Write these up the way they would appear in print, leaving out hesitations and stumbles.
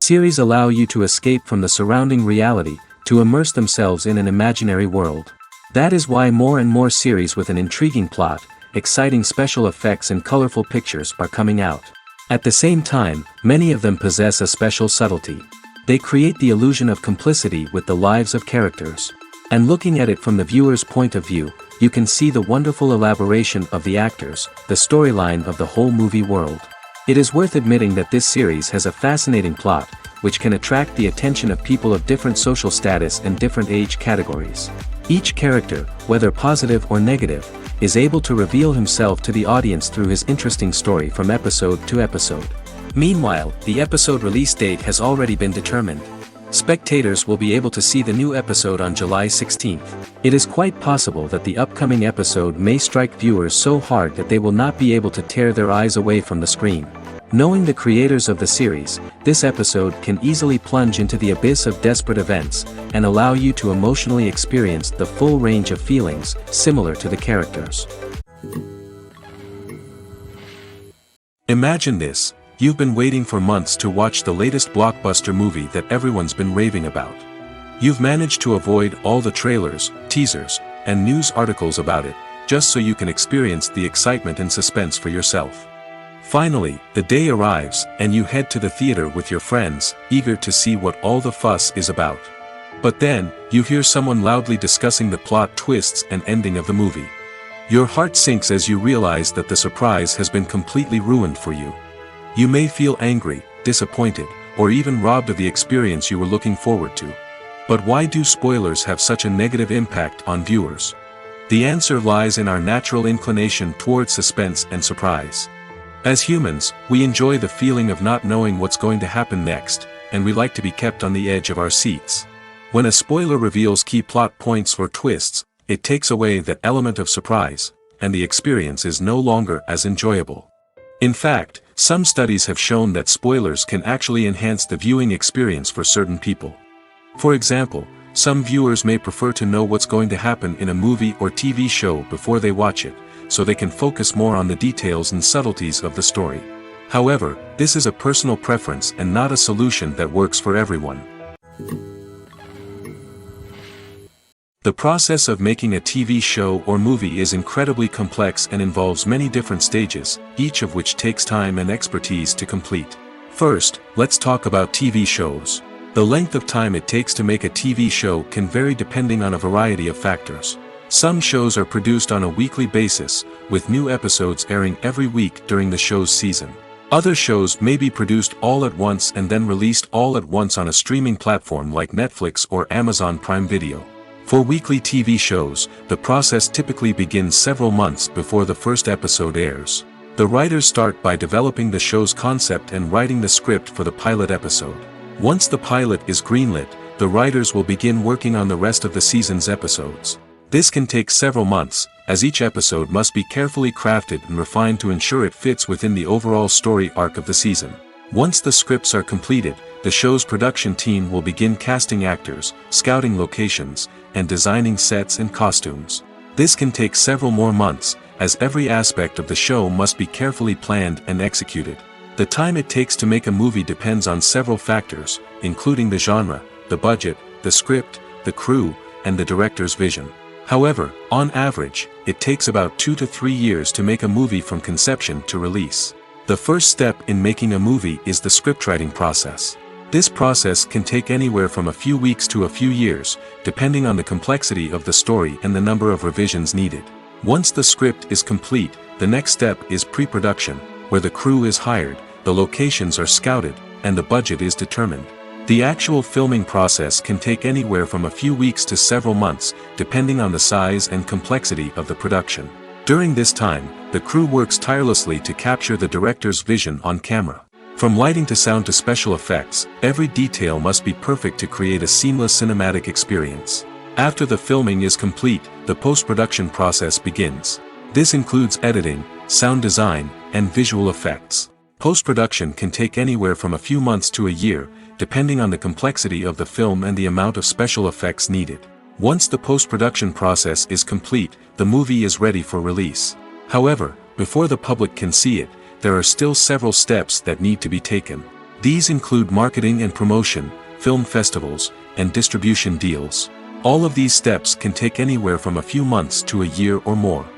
Series allow you to escape from the surrounding reality, to immerse themselves in an imaginary world. That is why more and more series with an intriguing plot, exciting special effects and colorful pictures are coming out. At the same time, many of them possess a special subtlety. They create the illusion of complicity with the lives of characters. And looking at it from the viewer's point of view, you can see the wonderful elaboration of the actors, the storyline of the whole movie world. It is worth admitting that this series has a fascinating plot, which can attract the attention of people of different social status and different age categories. Each character, whether positive or negative, is able to reveal himself to the audience through his interesting story from episode to episode. Meanwhile, the episode release date has already been determined. Spectators will be able to see the new episode on July 16th. It is quite possible that the upcoming episode may strike viewers so hard that they will not be able to tear their eyes away from the screen. Knowing the creators of the series, this episode can easily plunge into the abyss of desperate events, and allow you to emotionally experience the full range of feelings, similar to the characters. Imagine this. You've been waiting for months to watch the latest blockbuster movie that everyone's been raving about. You've managed to avoid all the trailers, teasers, and news articles about it, just so you can experience the excitement and suspense for yourself. Finally, the day arrives, and you head to the theater with your friends, eager to see what all the fuss is about. But then, you hear someone loudly discussing the plot twists and ending of the movie. Your heart sinks as you realize that the surprise has been completely ruined for you. You may feel angry, disappointed, or even robbed of the experience you were looking forward to. But why do spoilers have such a negative impact on viewers? The answer lies in our natural inclination toward suspense and surprise. As humans, we enjoy the feeling of not knowing what's going to happen next, and we like to be kept on the edge of our seats. When a spoiler reveals key plot points or twists, it takes away that element of surprise, and the experience is no longer as enjoyable. In fact, some studies have shown that spoilers can actually enhance the viewing experience for certain people. For example, some viewers may prefer to know what's going to happen in a movie or TV show before they watch it, so they can focus more on the details and subtleties of the story. However, this is a personal preference and not a solution that works for everyone. The process of making a TV show or movie is incredibly complex and involves many different stages, each of which takes time and expertise to complete. First, let's talk about TV shows. The length of time it takes to make a TV show can vary depending on a variety of factors. Some shows are produced on a weekly basis, with new episodes airing every week during the show's season. Other shows may be produced all at once and then released all at once on a streaming platform like Netflix or Amazon Prime Video. For weekly TV shows, the process typically begins several months before the first episode airs. The writers start by developing the show's concept and writing the script for the pilot episode. Once the pilot is greenlit, the writers will begin working on the rest of the season's episodes. This can take several months, as each episode must be carefully crafted and refined to ensure it fits within the overall story arc of the season. Once the scripts are completed, the show's production team will begin casting actors, scouting locations, and designing sets and costumes. This can take several more months, as every aspect of the show must be carefully planned and executed. The time it takes to make a movie depends on several factors, including the genre, the budget, the script, the crew, and the director's vision. However, on average, it takes about 2 to 3 years to make a movie from conception to release. The first step in making a movie is the scriptwriting process. This process can take anywhere from a few weeks to a few years, depending on the complexity of the story and the number of revisions needed. Once the script is complete, the next step is pre-production, where the crew is hired, the locations are scouted, and the budget is determined. The actual filming process can take anywhere from a few weeks to several months, depending on the size and complexity of the production. During this time, the crew works tirelessly to capture the director's vision on camera. From lighting to sound to special effects, every detail must be perfect to create a seamless cinematic experience. After the filming is complete, the post-production process begins. This includes editing, sound design, and visual effects. Post-production can take anywhere from a few months to a year, depending on the complexity of the film and the amount of special effects needed. Once the post-production process is complete, the movie is ready for release. However, before the public can see it, there are still several steps that need to be taken. These include marketing and promotion, film festivals, and distribution deals. All of these steps can take anywhere from a few months to a year or more.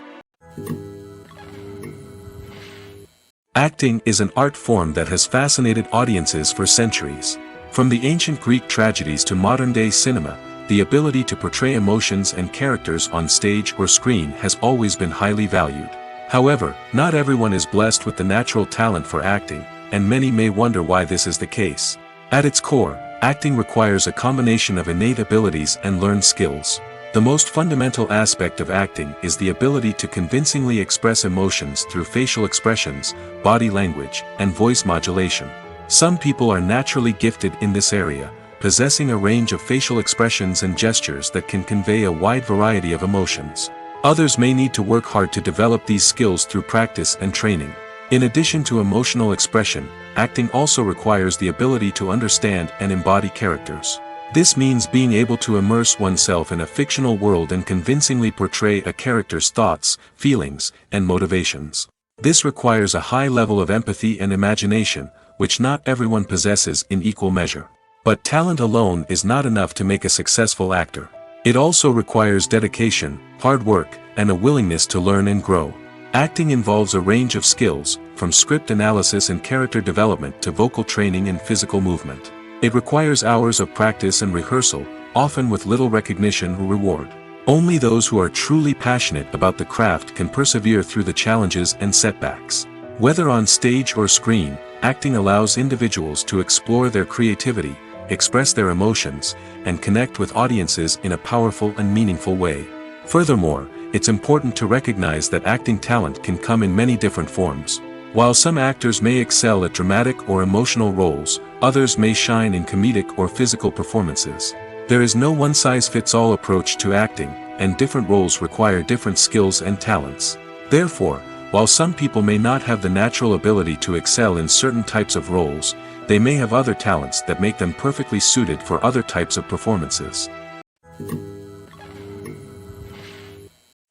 Acting is an art form that has fascinated audiences for centuries. From the ancient Greek tragedies to modern-day cinema, the ability to portray emotions and characters on stage or screen has always been highly valued. However, not everyone is blessed with the natural talent for acting, and many may wonder why this is the case. At its core, acting requires a combination of innate abilities and learned skills. The most fundamental aspect of acting is the ability to convincingly express emotions through facial expressions, body language, and voice modulation. Some people are naturally gifted in this area, possessing a range of facial expressions and gestures that can convey a wide variety of emotions. Others may need to work hard to develop these skills through practice and training. In addition to emotional expression, acting also requires the ability to understand and embody characters. This means being able to immerse oneself in a fictional world and convincingly portray a character's thoughts, feelings, and motivations. This requires a high level of empathy and imagination, which not everyone possesses in equal measure. But talent alone is not enough to make a successful actor. It also requires dedication, hard work, and a willingness to learn and grow. Acting involves a range of skills, from script analysis and character development to vocal training and physical movement. It requires hours of practice and rehearsal, often with little recognition or reward. Only those who are truly passionate about the craft can persevere through the challenges and setbacks. Whether on stage or screen, acting allows individuals to explore their creativity, express their emotions, and connect with audiences in a powerful and meaningful way. Furthermore, it's important to recognize that acting talent can come in many different forms. While some actors may excel at dramatic or emotional roles, others may shine in comedic or physical performances. There is no one-size-fits-all approach to acting, and different roles require different skills and talents. Therefore, while some people may not have the natural ability to excel in certain types of roles, they may have other talents that make them perfectly suited for other types of performances.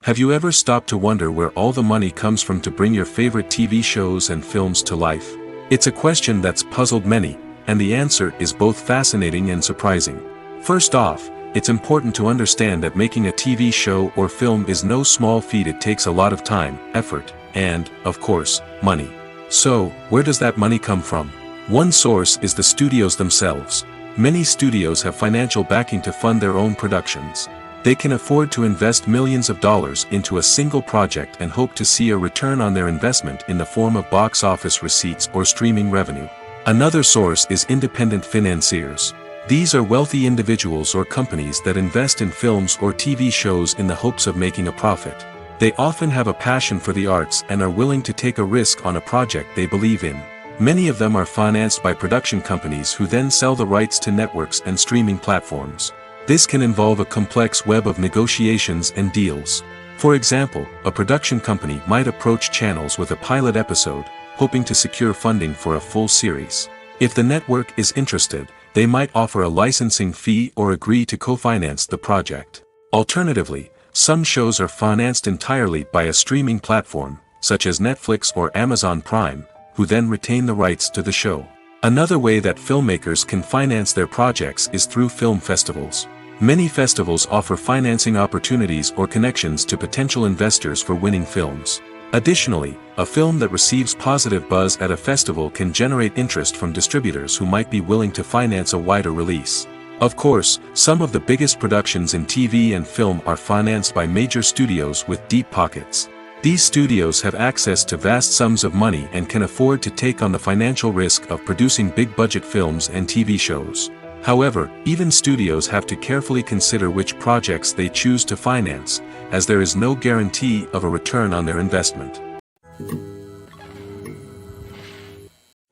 Have you ever stopped to wonder where all the money comes from to bring your favorite TV shows and films to life? It's a question that's puzzled many, and the answer is both fascinating and surprising. First off, it's important to understand that making a TV show or film is no small feat. It takes a lot of time, effort, and, of course, money. So, where does that money come from? One source is the studios themselves. Many studios have financial backing to fund their own productions. They can afford to invest millions of dollars into a single project and hope to see a return on their investment in the form of box office receipts or streaming revenue. Another source is independent financiers. These are wealthy individuals or companies that invest in films or TV shows in the hopes of making a profit. They often have a passion for the arts and are willing to take a risk on a project they believe in. Many of them are financed by production companies who then sell the rights to networks and streaming platforms. This can involve a complex web of negotiations and deals. For example, a production company might approach channels with a pilot episode, hoping to secure funding for a full series. If the network is interested, they might offer a licensing fee or agree to co-finance the project. Alternatively, some shows are financed entirely by a streaming platform, such as Netflix or Amazon Prime, who then retain the rights to the show. Another way that filmmakers can finance their projects is through film festivals. Many festivals offer financing opportunities or connections to potential investors for winning films. Additionally, a film that receives positive buzz at a festival can generate interest from distributors who might be willing to finance a wider release. Of course, some of the biggest productions in TV and film are financed by major studios with deep pockets. These studios have access to vast sums of money and can afford to take on the financial risk of producing big-budget films and TV shows. However, even studios have to carefully consider which projects they choose to finance, as there is no guarantee of a return on their investment.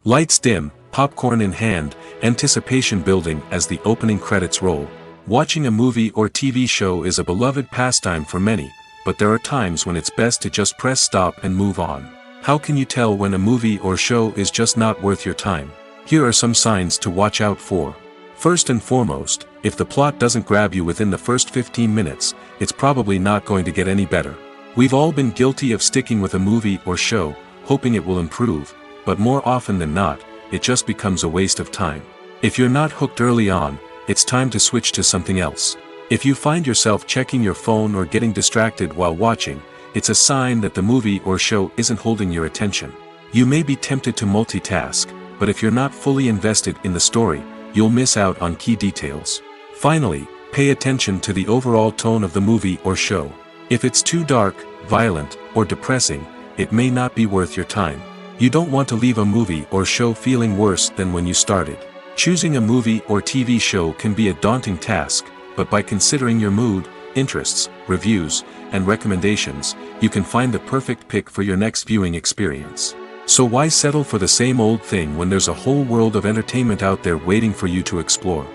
Lights dim, popcorn in hand, anticipation building as the opening credits roll. Watching a movie or TV show is a beloved pastime for many, but there are times when it's best to just press stop and move on. How can you tell when a movie or show is just not worth your time? Here are some signs to watch out for. First and foremost, if the plot doesn't grab you within the first 15 minutes, it's probably not going to get any better. We've all been guilty of sticking with a movie or show, hoping it will improve, but more often than not, it just becomes a waste of time. If you're not hooked early on, it's time to switch to something else. If you find yourself checking your phone or getting distracted while watching, it's a sign that the movie or show isn't holding your attention. You may be tempted to multitask, but if you're not fully invested in the story, you'll miss out on key details. Finally, pay attention to the overall tone of the movie or show. If it's too dark, violent, or depressing, it may not be worth your time. You don't want to leave a movie or show feeling worse than when you started. Choosing a movie or TV show can be a daunting task, but by considering your mood, interests, reviews, and recommendations, you can find the perfect pick for your next viewing experience. So why settle for the same old thing when there's a whole world of entertainment out there waiting for you to explore?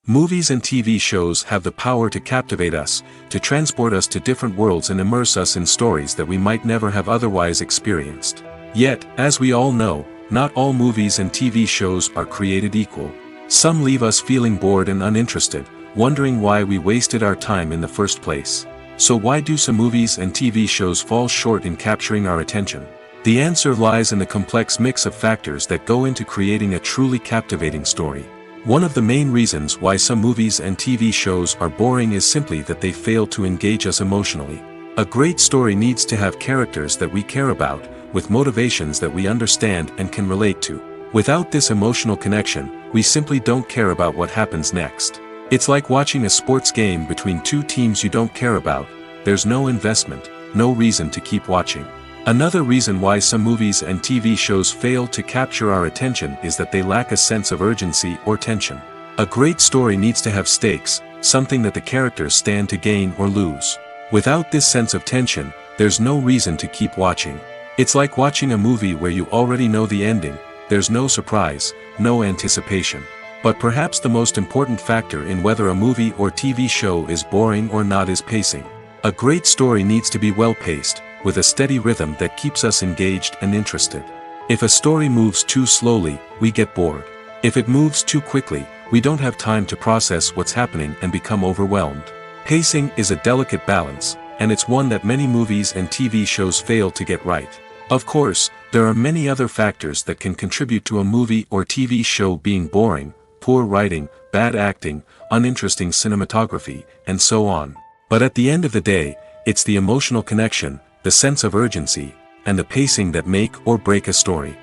Movies and TV shows have the power to captivate us, to transport us to different worlds and immerse us in stories that we might never have otherwise experienced. Yet, as we all know, not all movies and TV shows are created equal. Some leave us feeling bored and uninterested, wondering why we wasted our time in the first place. So why do some movies and TV shows fall short in capturing our attention? The answer lies in the complex mix of factors that go into creating a truly captivating story. One of the main reasons why some movies and TV shows are boring is simply that they fail to engage us emotionally. A great story needs to have characters that we care about, with motivations that we understand and can relate to. Without this emotional connection, we simply don't care about what happens next. It's like watching a sports game between two teams you don't care about. There's no investment, no reason to keep watching. Another reason why some movies and TV shows fail to capture our attention is that they lack a sense of urgency or tension. A great story needs to have stakes, something that the characters stand to gain or lose. Without this sense of tension, there's no reason to keep watching. It's like watching a movie where you already know the ending. There's no surprise, no anticipation. But perhaps the most important factor in whether a movie or TV show is boring or not is pacing. A great story needs to be well-paced, with a steady rhythm that keeps us engaged and interested. If a story moves too slowly, we get bored. If it moves too quickly, we don't have time to process what's happening and become overwhelmed. Pacing is a delicate balance, and it's one that many movies and TV shows fail to get right. Of course, there are many other factors that can contribute to a movie or TV show being boring: poor writing, bad acting, uninteresting cinematography, and so on. But at the end of the day, it's the emotional connection, the sense of urgency, and the pacing that make or break a story.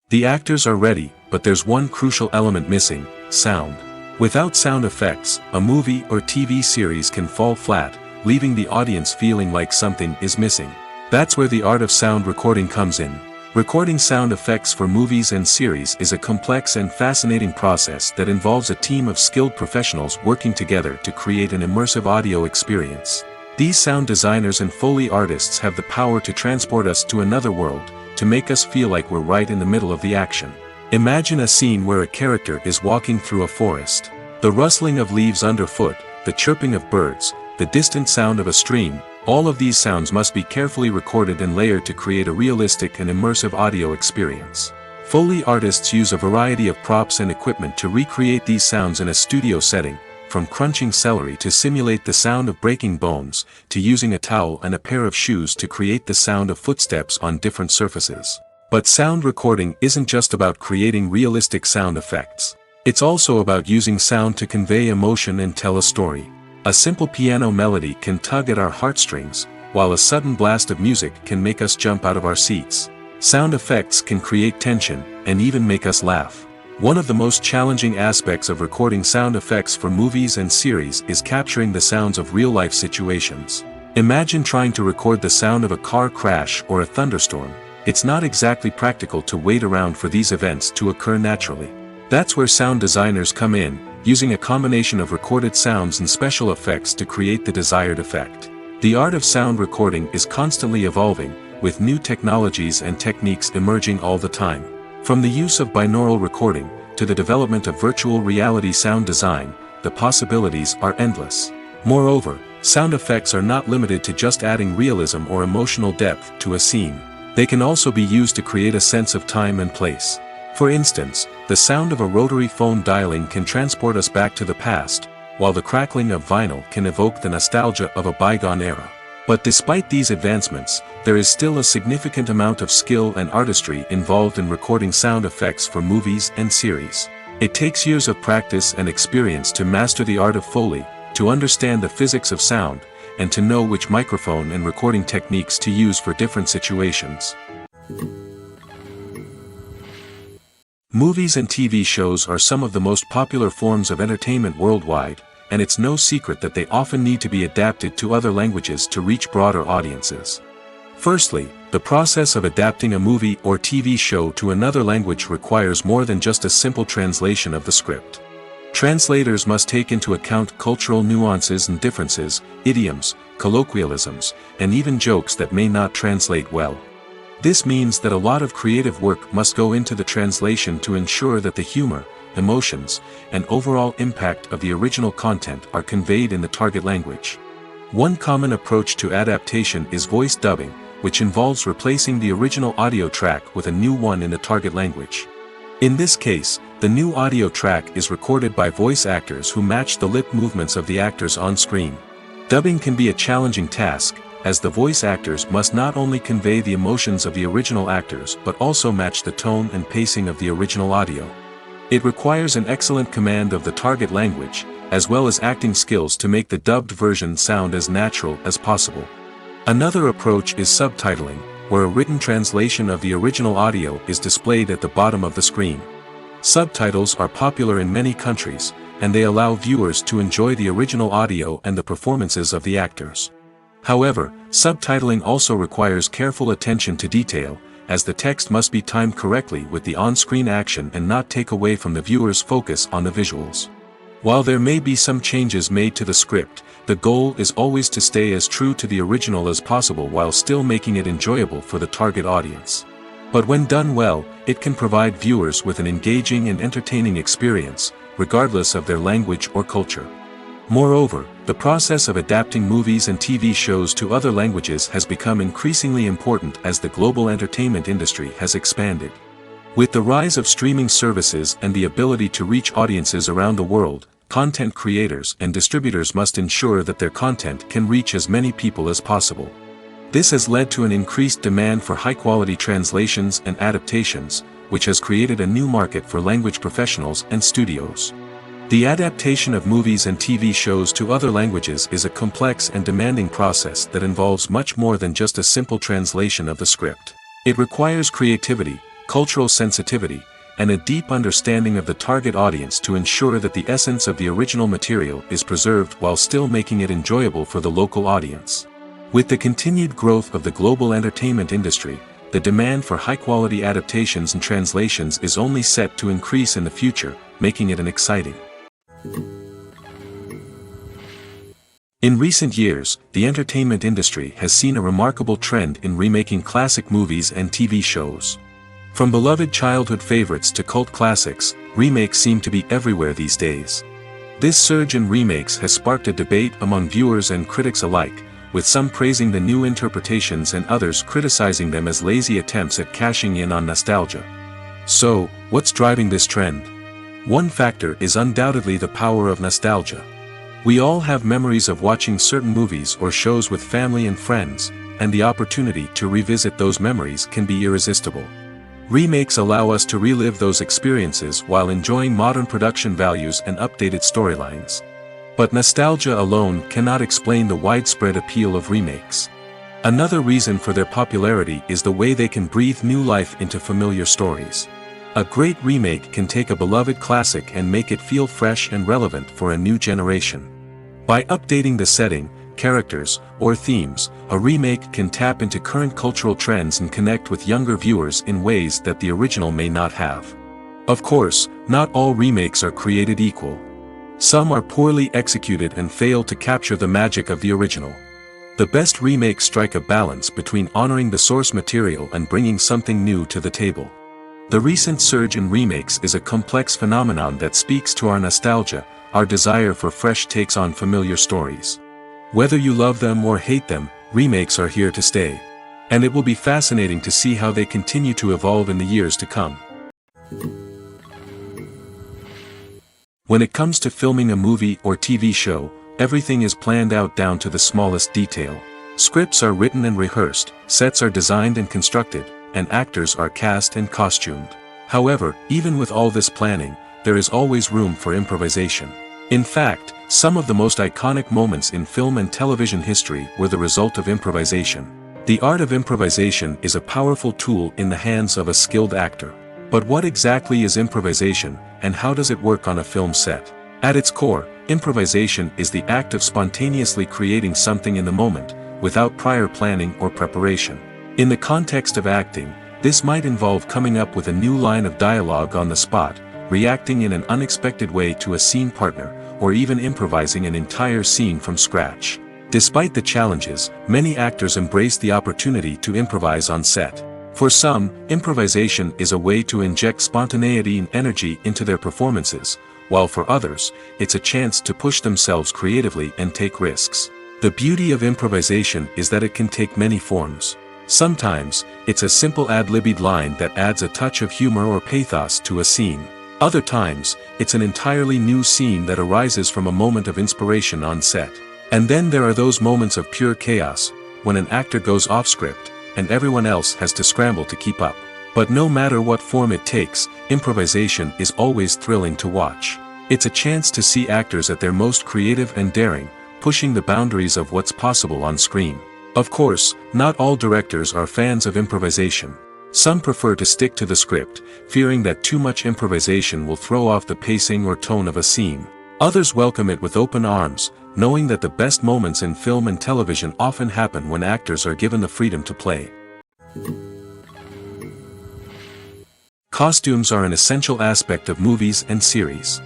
The actors are ready, but there's one crucial element missing: sound. Without sound effects, a movie or TV series can fall flat, leaving the audience feeling like something is missing. That's where the art of sound recording comes in. Recording sound effects for movies and series is a complex and fascinating process that involves a team of skilled professionals working together to create an immersive audio experience. These sound designers and Foley artists have the power to transport us to another world, to make us feel like we're right in the middle of the action. Imagine a scene where a character is walking through a forest. The rustling of leaves underfoot, the chirping of birds, the distant sound of a stream, all of these sounds must be carefully recorded and layered to create a realistic and immersive audio experience. Foley artists use a variety of props and equipment to recreate these sounds in a studio setting, from crunching celery to simulate the sound of breaking bones, to using a towel and a pair of shoes to create the sound of footsteps on different surfaces. But sound recording isn't just about creating realistic sound effects. It's also about using sound to convey emotion and tell a story. A simple piano melody can tug at our heartstrings, while a sudden blast of music can make us jump out of our seats. Sound effects can create tension, and even make us laugh. One of the most challenging aspects of recording sound effects for movies and series is capturing the sounds of real-life situations. Imagine trying to record the sound of a car crash or a thunderstorm. It's not exactly practical to wait around for these events to occur naturally. That's where sound designers come in, using a combination of recorded sounds and special effects to create the desired effect. The art of sound recording is constantly evolving, with new technologies and techniques emerging all the time. From the use of binaural recording, to the development of virtual reality sound design, the possibilities are endless. Moreover, sound effects are not limited to just adding realism or emotional depth to a scene. They can also be used to create a sense of time and place. For instance, the sound of a rotary phone dialing can transport us back to the past, while the crackling of vinyl can evoke the nostalgia of a bygone era. But despite these advancements, there is still a significant amount of skill and artistry involved in recording sound effects for movies and series. It takes years of practice and experience to master the art of Foley, to understand the physics of sound, and to know which microphone and recording techniques to use for different situations. Movies and TV shows are some of the most popular forms of entertainment worldwide, and it's no secret that they often need to be adapted to other languages to reach broader audiences. Firstly, the process of adapting a movie or TV show to another language requires more than just a simple translation of the script. Translators must take into account cultural nuances and differences, idioms, colloquialisms, and even jokes that may not translate well. This means that a lot of creative work must go into the translation to ensure that the humor, emotions, and overall impact of the original content are conveyed in the target language. One common approach to adaptation is voice dubbing, which involves replacing the original audio track with a new one in the target language. In this case, the new audio track is recorded by voice actors who match the lip movements of the actors on screen. Dubbing can be a challenging task, as the voice actors must not only convey the emotions of the original actors but also match the tone and pacing of the original audio. It requires an excellent command of the target language, as well as acting skills to make the dubbed version sound as natural as possible. Another approach is subtitling, where a written translation of the original audio is displayed at the bottom of the screen. Subtitles are popular in many countries, and they allow viewers to enjoy the original audio and the performances of the actors. However, subtitling also requires careful attention to detail, as the text must be timed correctly with the on-screen action and not take away from the viewer's focus on the visuals. While there may be some changes made to the script, the goal is always to stay as true to the original as possible while still making it enjoyable for the target audience. But when done well, it can provide viewers with an engaging and entertaining experience, regardless of their language or culture. Moreover, the process of adapting movies and TV shows to other languages has become increasingly important as the global entertainment industry has expanded. With the rise of streaming services and the ability to reach audiences around the world, content creators and distributors must ensure that their content can reach as many people as possible. This has led to an increased demand for high-quality translations and adaptations, which has created a new market for language professionals and studios. The adaptation of movies and TV shows to other languages is a complex and demanding process that involves much more than just a simple translation of the script. It requires creativity, cultural sensitivity, and a deep understanding of the target audience to ensure that the essence of the original material is preserved while still making it enjoyable for the local audience. With the continued growth of the global entertainment industry, the demand for high-quality adaptations and translations is only set to increase in the future, making it an exciting. In recent years, the entertainment industry has seen a remarkable trend in remaking classic movies and TV shows. From beloved childhood favorites to cult classics, remakes seem to be everywhere these days. This surge in remakes has sparked a debate among viewers and critics alike, with some praising the new interpretations and others criticizing them as lazy attempts at cashing in on nostalgia. So, what's driving this trend? One factor is undoubtedly the power of nostalgia. We all have memories of watching certain movies or shows with family and friends, and the opportunity to revisit those memories can be irresistible. Remakes allow us to relive those experiences while enjoying modern production values and updated storylines. But nostalgia alone cannot explain the widespread appeal of remakes. Another reason for their popularity is the way they can breathe new life into familiar stories. A great remake can take a beloved classic and make it feel fresh and relevant for a new generation. By updating the setting, characters, or themes, a remake can tap into current cultural trends and connect with younger viewers in ways that the original may not have. Of course, not all remakes are created equal. Some are poorly executed and fail to capture the magic of the original. The best remakes strike a balance between honoring the source material and bringing something new to the table. The recent surge in remakes is a complex phenomenon that speaks to our nostalgia, our desire for fresh takes on familiar stories. Whether you love them or hate them, remakes are here to stay. And it will be fascinating to see how they continue to evolve in the years to come. When it comes to filming a movie or TV show, everything is planned out down to the smallest detail. Scripts are written and rehearsed, sets are designed and constructed, and actors are cast and costumed. However, even with all this planning, there is always room for improvisation. In fact, some of the most iconic moments in film and television history were the result of improvisation. The art of improvisation is a powerful tool in the hands of a skilled actor. But what exactly is improvisation, and how does it work on a film set? At its core, improvisation is the act of spontaneously creating something in the moment, without prior planning or preparation. In the context of acting, this might involve coming up with a new line of dialogue on the spot, reacting in an unexpected way to a scene partner, or even improvising an entire scene from scratch. Despite the challenges, many actors embrace the opportunity to improvise on set. For some, improvisation is a way to inject spontaneity and energy into their performances, while for others, it's a chance to push themselves creatively and take risks. The beauty of improvisation is that it can take many forms. Sometimes, it's a simple ad-libbed line that adds a touch of humor or pathos to a scene. Other times, it's an entirely new scene that arises from a moment of inspiration on set. And then there are those moments of pure chaos, when an actor goes off script, and everyone else has to scramble to keep up. But no matter what form it takes, improvisation is always thrilling to watch. It's a chance to see actors at their most creative and daring, pushing the boundaries of what's possible on screen. Of course, not all directors are fans of improvisation. Some prefer to stick to the script, fearing that too much improvisation will throw off the pacing or tone of a scene. Others welcome it with open arms, knowing that the best moments in film and television often happen when actors are given the freedom to play. Costumes are an essential aspect of movies and series.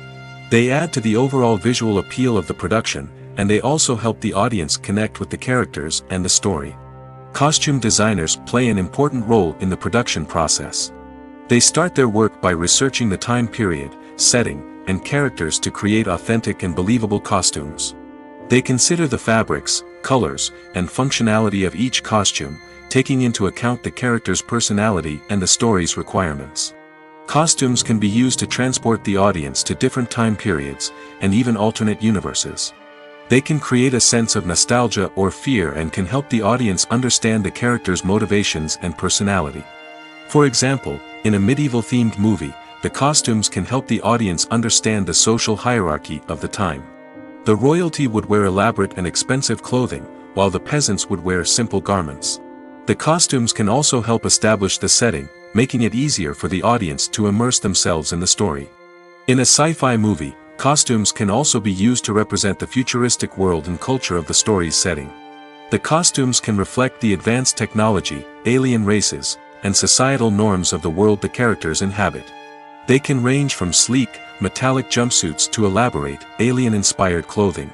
They add to the overall visual appeal of the production, and they also help the audience connect with the characters and the story. Costume designers play an important role in the production process. They start their work by researching the time period, setting, and characters to create authentic and believable costumes. They consider the fabrics, colors, and functionality of each costume, taking into account the character's personality and the story's requirements. Costumes can be used to transport the audience to different time periods, and even alternate universes. They can create a sense of nostalgia or fear and can help the audience understand the character's motivations and personality. For example, in a medieval-themed movie, the costumes can help the audience understand the social hierarchy of the time. The royalty would wear elaborate and expensive clothing, while the peasants would wear simple garments. The costumes can also help establish the setting, making it easier for the audience to immerse themselves in the story. In a sci-fi movie, costumes can also be used to represent the futuristic world and culture of the story's setting. The costumes can reflect the advanced technology, alien races, and societal norms of the world the characters inhabit. They can range from sleek, metallic jumpsuits to elaborate, alien-inspired clothing.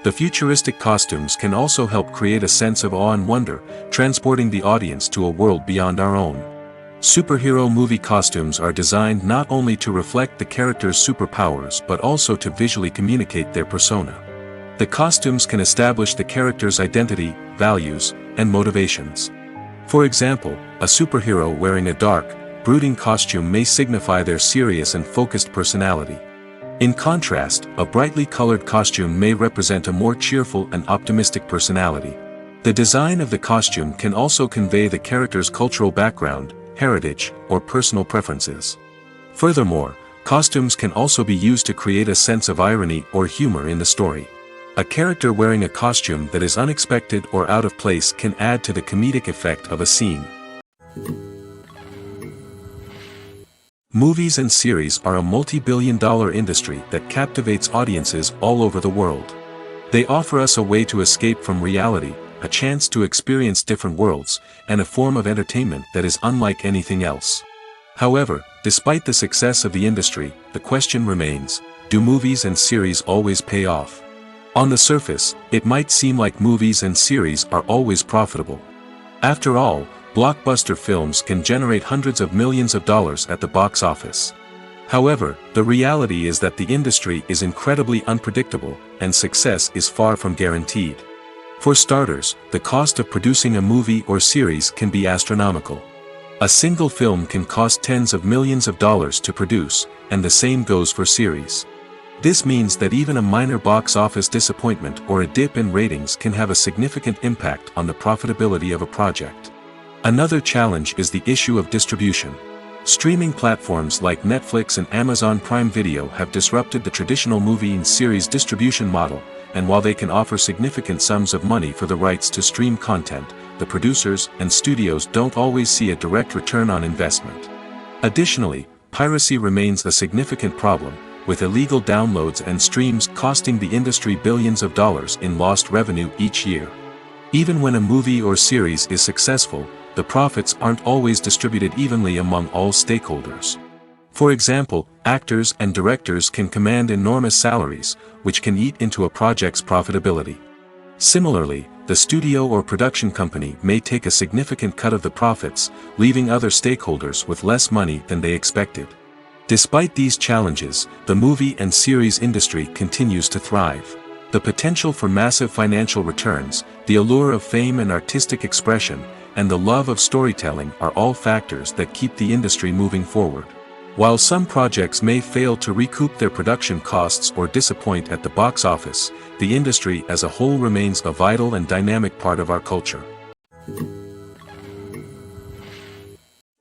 The futuristic costumes can also help create a sense of awe and wonder, transporting the audience to a world beyond our own. Superhero movie costumes are designed not only to reflect the character's superpowers but also to visually communicate their persona. The costumes can establish the character's identity, values, and motivations. For example, a superhero wearing a dark, brooding costume may signify their serious and focused personality. In contrast, a brightly colored costume may represent a more cheerful and optimistic personality. The design of the costume can also convey the character's cultural background, heritage, or personal preferences. Furthermore, costumes can also be used to create a sense of irony or humor in the story. A character wearing a costume that is unexpected or out of place can add to the comedic effect of a scene. Movies and series are a multi-billion-dollar industry that captivates audiences all over the world. They offer us a way to escape from reality, a chance to experience different worlds, and a form of entertainment that is unlike anything else. However, despite the success of the industry, the question remains, do movies and series always pay off? On the surface, it might seem like movies and series are always profitable. After all, blockbuster films can generate hundreds of millions of dollars at the box office. However, the reality is that the industry is incredibly unpredictable, and success is far from guaranteed. For starters, the cost of producing a movie or series can be astronomical. A single film can cost tens of millions of dollars to produce, and the same goes for series. This means that even a minor box office disappointment or a dip in ratings can have a significant impact on the profitability of a project. Another challenge is the issue of distribution. Streaming platforms like Netflix and Amazon Prime Video have disrupted the traditional movie and series distribution model, and while they can offer significant sums of money for the rights to stream content, the producers and studios don't always see a direct return on investment. Additionally, piracy remains a significant problem, with illegal downloads and streams costing the industry billions of dollars in lost revenue each year. Even when a movie or series is successful, the profits aren't always distributed evenly among all stakeholders. For example, actors and directors can command enormous salaries, which can eat into a project's profitability. Similarly, the studio or production company may take a significant cut of the profits, leaving other stakeholders with less money than they expected. Despite these challenges, the movie and series industry continues to thrive. The potential for massive financial returns, the allure of fame and artistic expression, and the love of storytelling are all factors that keep the industry moving forward. While some projects may fail to recoup their production costs or disappoint at the box office, the industry as a whole remains a vital and dynamic part of our culture.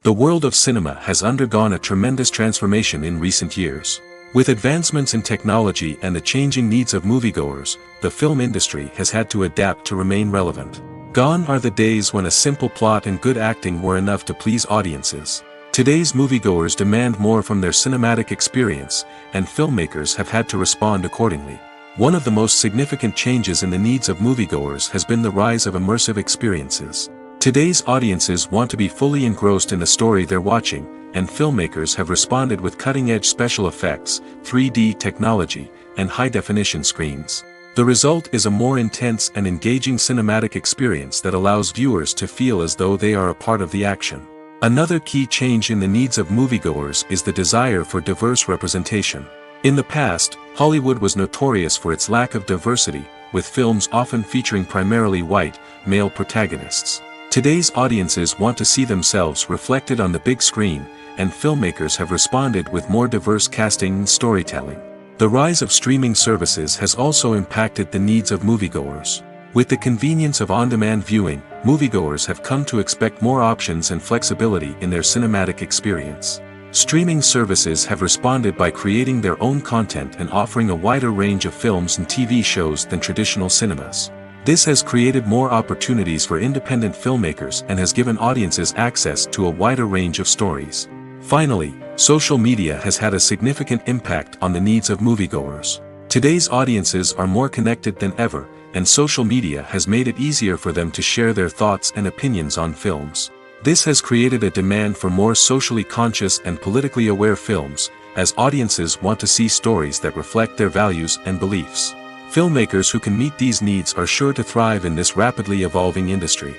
The world of cinema has undergone a tremendous transformation in recent years. With advancements in technology and the changing needs of moviegoers, the film industry has had to adapt to remain relevant. Gone are the days when a simple plot and good acting were enough to please audiences. Today's moviegoers demand more from their cinematic experience, and filmmakers have had to respond accordingly. One of the most significant changes in the needs of moviegoers has been the rise of immersive experiences. Today's audiences want to be fully engrossed in the story they're watching, and filmmakers have responded with cutting-edge special effects, 3D technology, and high-definition screens. The result is a more intense and engaging cinematic experience that allows viewers to feel as though they are a part of the action. Another key change in the needs of moviegoers is the desire for diverse representation. In the past, Hollywood was notorious for its lack of diversity, with films often featuring primarily white, male protagonists. Today's audiences want to see themselves reflected on the big screen, and filmmakers have responded with more diverse casting and storytelling. The rise of streaming services has also impacted the needs of moviegoers. With the convenience of on-demand viewing, moviegoers have come to expect more options and flexibility in their cinematic experience. Streaming services have responded by creating their own content and offering a wider range of films and TV shows than traditional cinemas. This has created more opportunities for independent filmmakers and has given audiences access to a wider range of stories. Finally, social media has had a significant impact on the needs of moviegoers. Today's audiences are more connected than ever, and social media has made it easier for them to share their thoughts and opinions on films. This has created a demand for more socially conscious and politically aware films, as audiences want to see stories that reflect their values and beliefs. Filmmakers who can meet these needs are sure to thrive in this rapidly evolving industry.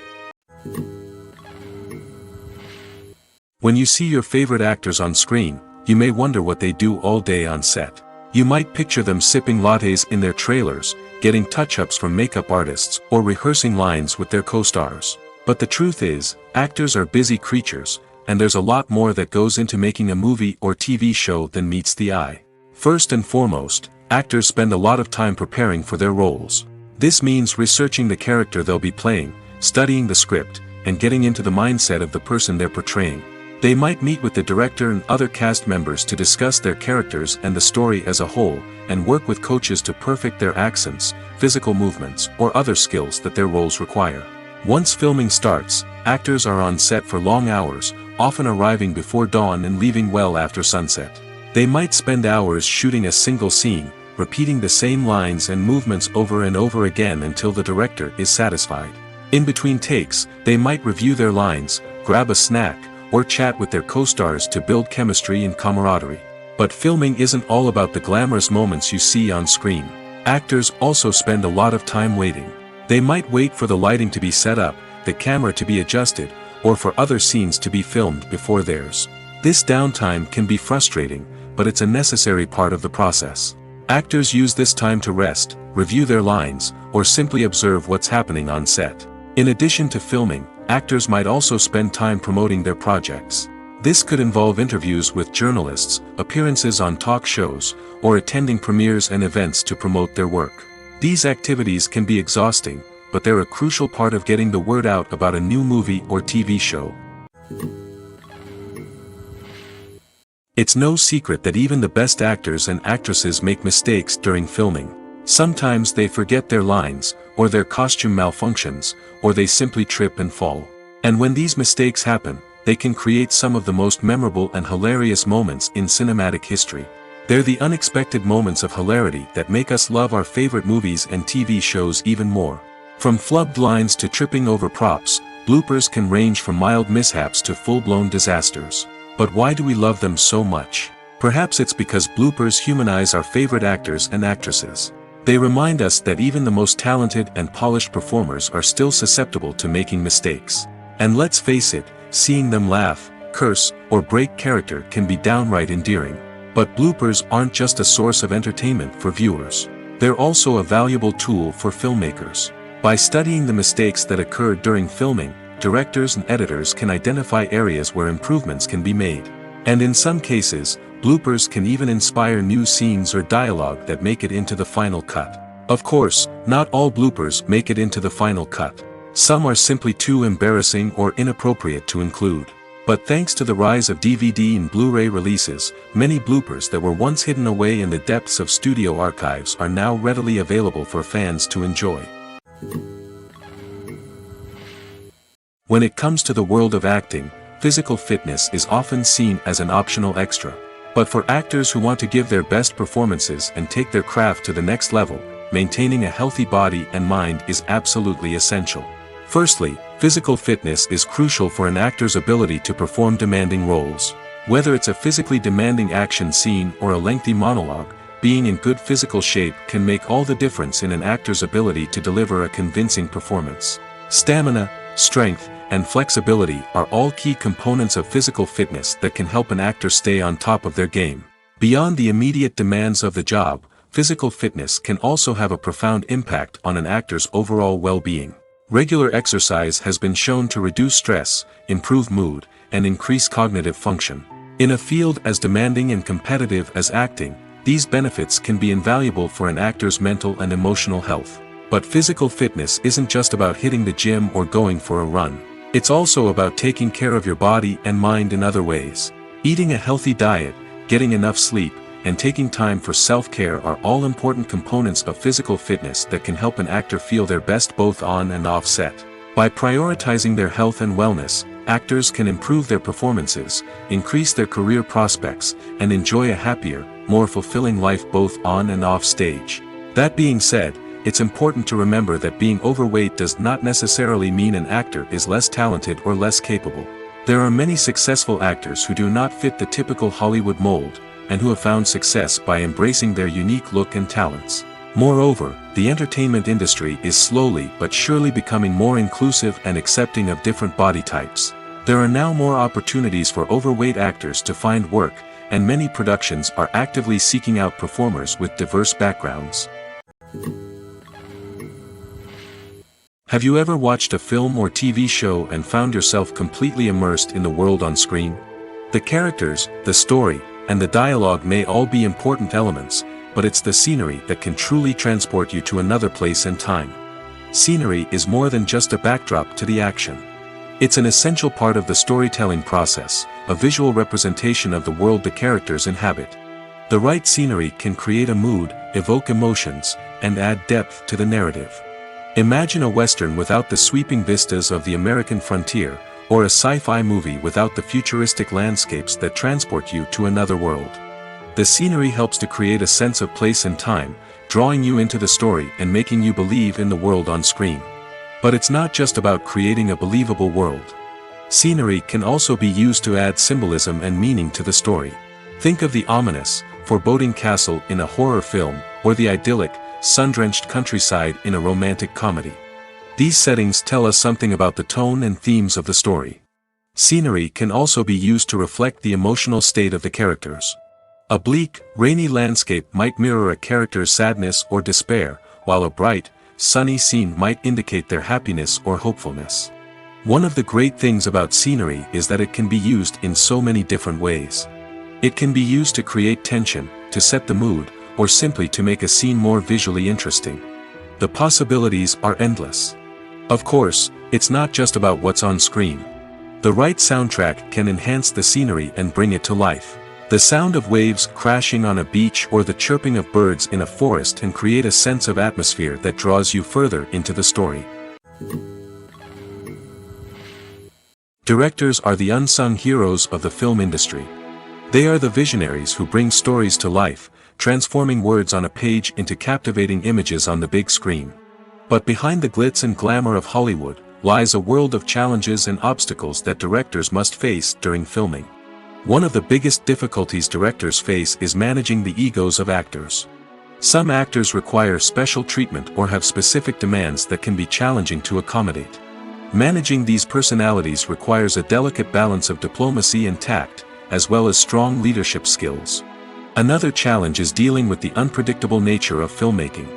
When you see your favorite actors on screen, you may wonder what they do all day on set. You might picture them sipping lattes in their trailers, getting touch-ups from makeup artists, or rehearsing lines with their co-stars. But the truth is, actors are busy creatures, and there's a lot more that goes into making a movie or TV show than meets the eye. First and foremost, actors spend a lot of time preparing for their roles. This means researching the character they'll be playing, studying the script, and getting into the mindset of the person they're portraying. They might meet with the director and other cast members to discuss their characters and the story as a whole, and work with coaches to perfect their accents, physical movements, or other skills that their roles require. Once filming starts, actors are on set for long hours, often arriving before dawn and leaving well after sunset. They might spend hours shooting a single scene, repeating the same lines and movements over and over again until the director is satisfied. In between takes, they might review their lines, grab a snack, or chat with their co-stars to build chemistry and camaraderie. But filming isn't all about the glamorous moments you see on screen. Actors also spend a lot of time waiting. They might wait for the lighting to be set up, the camera to be adjusted, or for other scenes to be filmed before theirs. This downtime can be frustrating, but it's a necessary part of the process. Actors use this time to rest, review their lines, or simply observe what's happening on set. In addition to filming, actors might also spend time promoting their projects. This could involve interviews with journalists, appearances on talk shows, or attending premieres and events to promote their work. These activities can be exhausting, but they're a crucial part of getting the word out about a new movie or TV show. It's no secret that even the best actors and actresses make mistakes during filming. Sometimes they forget their lines, or their costume malfunctions, or they simply trip and fall. And when these mistakes happen, they can create some of the most memorable and hilarious moments in cinematic history. They're the unexpected moments of hilarity that make us love our favorite movies and TV shows even more. From flubbed lines to tripping over props, bloopers can range from mild mishaps to full-blown disasters. But why do we love them so much? Perhaps it's because bloopers humanize our favorite actors and actresses. They remind us that even the most talented and polished performers are still susceptible to making mistakes. And let's face it, seeing them laugh, curse, or break character can be downright endearing. But bloopers aren't just a source of entertainment for viewers. They're also a valuable tool for filmmakers. By studying the mistakes that occurred during filming, directors and editors can identify areas where improvements can be made. And in some cases, bloopers can even inspire new scenes or dialogue that make it into the final cut. Of course, not all bloopers make it into the final cut. Some are simply too embarrassing or inappropriate to include. But thanks to the rise of DVD and Blu-ray releases, many bloopers that were once hidden away in the depths of studio archives are now readily available for fans to enjoy. When it comes to the world of acting, physical fitness is often seen as an optional extra. But for actors who want to give their best performances and take their craft to the next level, maintaining a healthy body and mind is absolutely essential. Firstly, physical fitness is crucial for an actor's ability to perform demanding roles. Whether it's a physically demanding action scene or a lengthy monologue, being in good physical shape can make all the difference in an actor's ability to deliver a convincing performance. Stamina, strength, and flexibility are all key components of physical fitness that can help an actor stay on top of their game. Beyond the immediate demands of the job, physical fitness can also have a profound impact on an actor's overall well-being. Regular exercise has been shown to reduce stress, improve mood, and increase cognitive function. In a field as demanding and competitive as acting, these benefits can be invaluable for an actor's mental and emotional health. But physical fitness isn't just about hitting the gym or going for a run. It's also about taking care of your body and mind in other ways. Eating a healthy diet, getting enough sleep, and taking time for self-care are all important components of physical fitness that can help an actor feel their best both on and off set. By prioritizing their health and wellness, actors can improve their performances, increase their career prospects, and enjoy a happier, more fulfilling life both on and off stage. That being said, it's important to remember that being overweight does not necessarily mean an actor is less talented or less capable. There are many successful actors who do not fit the typical Hollywood mold, and who have found success by embracing their unique look and talents. Moreover, the entertainment industry is slowly but surely becoming more inclusive and accepting of different body types. There are now more opportunities for overweight actors to find work, and many productions are actively seeking out performers with diverse backgrounds. Have you ever watched a film or TV show and found yourself completely immersed in the world on screen? The characters, the story, and the dialogue may all be important elements, but it's the scenery that can truly transport you to another place and time. Scenery is more than just a backdrop to the action. It's an essential part of the storytelling process, a visual representation of the world the characters inhabit. The right scenery can create a mood, evoke emotions, and add depth to the narrative. Imagine a Western without the sweeping vistas of the American frontier, or a sci-fi movie without the futuristic landscapes that transport you to another world. The scenery helps to create a sense of place and time, drawing you into the story and making you believe in the world on screen. But it's not just about creating a believable world. Scenery can also be used to add symbolism and meaning to the story. Think of the ominous, foreboding castle in a horror film, or the idyllic, sun-drenched countryside in a romantic comedy. These settings tell us something about the tone and themes of the story. Scenery can also be used to reflect the emotional state of the characters. A bleak, rainy landscape might mirror a character's sadness or despair, while a bright, sunny scene might indicate their happiness or hopefulness. One of the great things about scenery is that it can be used in so many different ways. It can be used to create tension, to set the mood, or simply to make a scene more visually interesting. The possibilities are endless. Of course, it's not just about what's on screen. The right soundtrack can enhance the scenery and bring it to life. The sound of waves crashing on a beach or the chirping of birds in a forest can create a sense of atmosphere that draws you further into the story. Directors are the unsung heroes of the film industry. They are the visionaries who bring stories to life, transforming words on a page into captivating images on the big screen. But behind the glitz and glamour of Hollywood lies a world of challenges and obstacles that directors must face during filming. One of the biggest difficulties directors face is managing the egos of actors. Some actors require special treatment or have specific demands that can be challenging to accommodate. Managing these personalities requires a delicate balance of diplomacy and tact, as well as strong leadership skills. Another challenge is dealing with the unpredictable nature of filmmaking.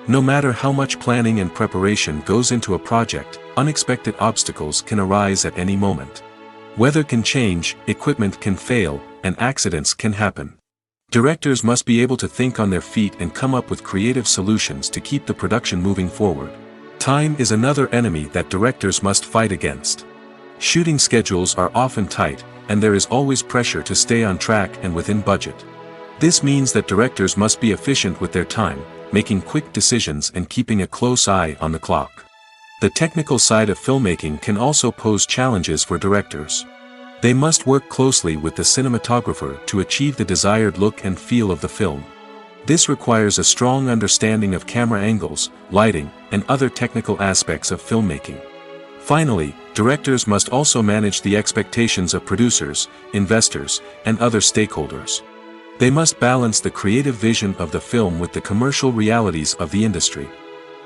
No matter how much planning and preparation goes into a project, unexpected obstacles can arise at any moment. Weather can change, equipment can fail, and accidents can happen. Directors must be able to think on their feet and come up with creative solutions to keep the production moving forward. Time is another enemy that directors must fight against. Shooting schedules are often tight, and there is always pressure to stay on track and within budget. This means that directors must be efficient with their time, making quick decisions and keeping a close eye on the clock. The technical side of filmmaking can also pose challenges for directors. They must work closely with the cinematographer to achieve the desired look and feel of the film. This requires a strong understanding of camera angles, lighting, and other technical aspects of filmmaking. Finally, directors must also manage the expectations of producers, investors, and other stakeholders. They must balance the creative vision of the film with the commercial realities of the industry.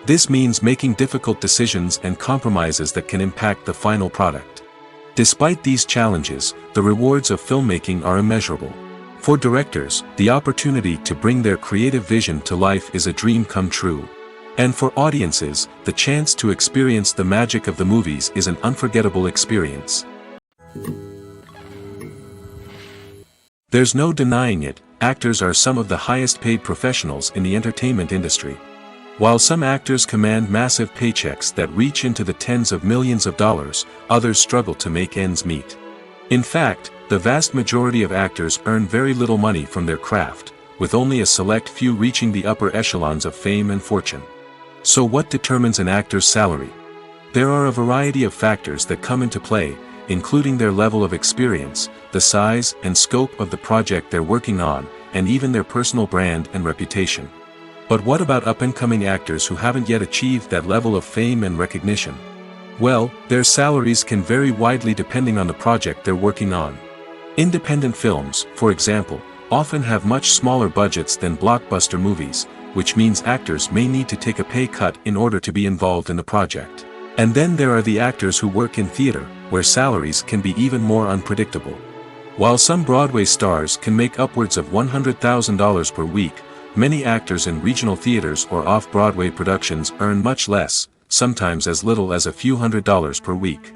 This means making difficult decisions and compromises that can impact the final product. Despite these challenges, the rewards of filmmaking are immeasurable. For directors, the opportunity to bring their creative vision to life is a dream come true. And for audiences, the chance to experience the magic of the movies is an unforgettable experience. There's no denying it, actors are some of the highest paid professionals in the entertainment industry. While some actors command massive paychecks that reach into the tens of millions of dollars, others struggle to make ends meet. In fact, the vast majority of actors earn very little money from their craft, with only a select few reaching the upper echelons of fame and fortune. So what determines an actor's salary? There are a variety of factors that come into play, including their level of experience, the size and scope of the project they're working on, and even their personal brand and reputation. But what about up-and-coming actors who haven't yet achieved that level of fame and recognition? Well, their salaries can vary widely depending on the project they're working on. Independent films, for example, often have much smaller budgets than blockbuster movies, which means actors may need to take a pay cut in order to be involved in the project. And then there are the actors who work in theater, where salaries can be even more unpredictable. While some Broadway stars can make upwards of $100,000 per week, many actors in regional theaters or off-Broadway productions earn much less, sometimes as little as a few $100s per week.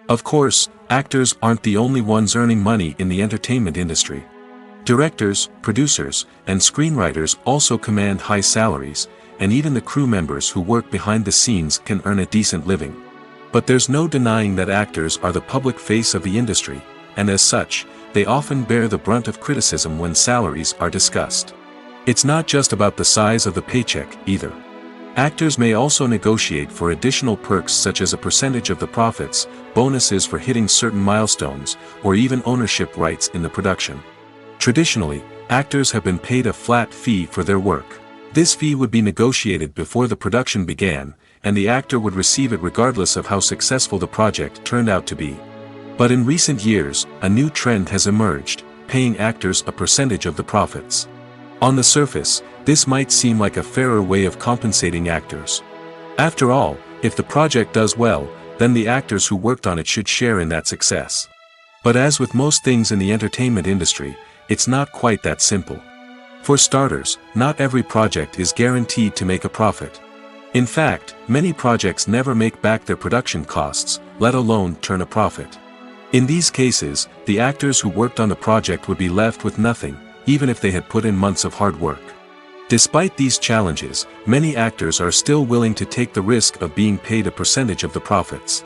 Of course, actors aren't the only ones earning money in the entertainment industry. Directors, producers, and screenwriters also command high salaries, and even the crew members who work behind the scenes can earn a decent living. But there's no denying that actors are the public face of the industry, and as such, they often bear the brunt of criticism when salaries are discussed. It's not just about the size of the paycheck, either. Actors may also negotiate for additional perks such as a percentage of the profits, bonuses for hitting certain milestones, or even ownership rights in the production. Traditionally, actors have been paid a flat fee for their work. This fee would be negotiated before the production began, and the actor would receive it regardless of how successful the project turned out to be. But in recent years, a new trend has emerged, paying actors a percentage of the profits. On the surface, this might seem like a fairer way of compensating actors. After all, if the project does well, then the actors who worked on it should share in that success. But as with most things in the entertainment industry, it's not quite that simple. For starters, not every project is guaranteed to make a profit. In fact, many projects never make back their production costs, let alone turn a profit. In these cases, the actors who worked on the project would be left with nothing, even if they had put in months of hard work. Despite these challenges, many actors are still willing to take the risk of being paid a percentage of the profits.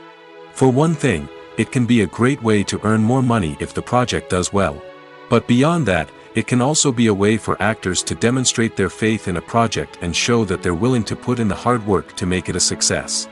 For one thing, it can be a great way to earn more money if the project does well. But beyond that, it can also be a way for actors to demonstrate their faith in a project and show that they're willing to put in the hard work to make it a success.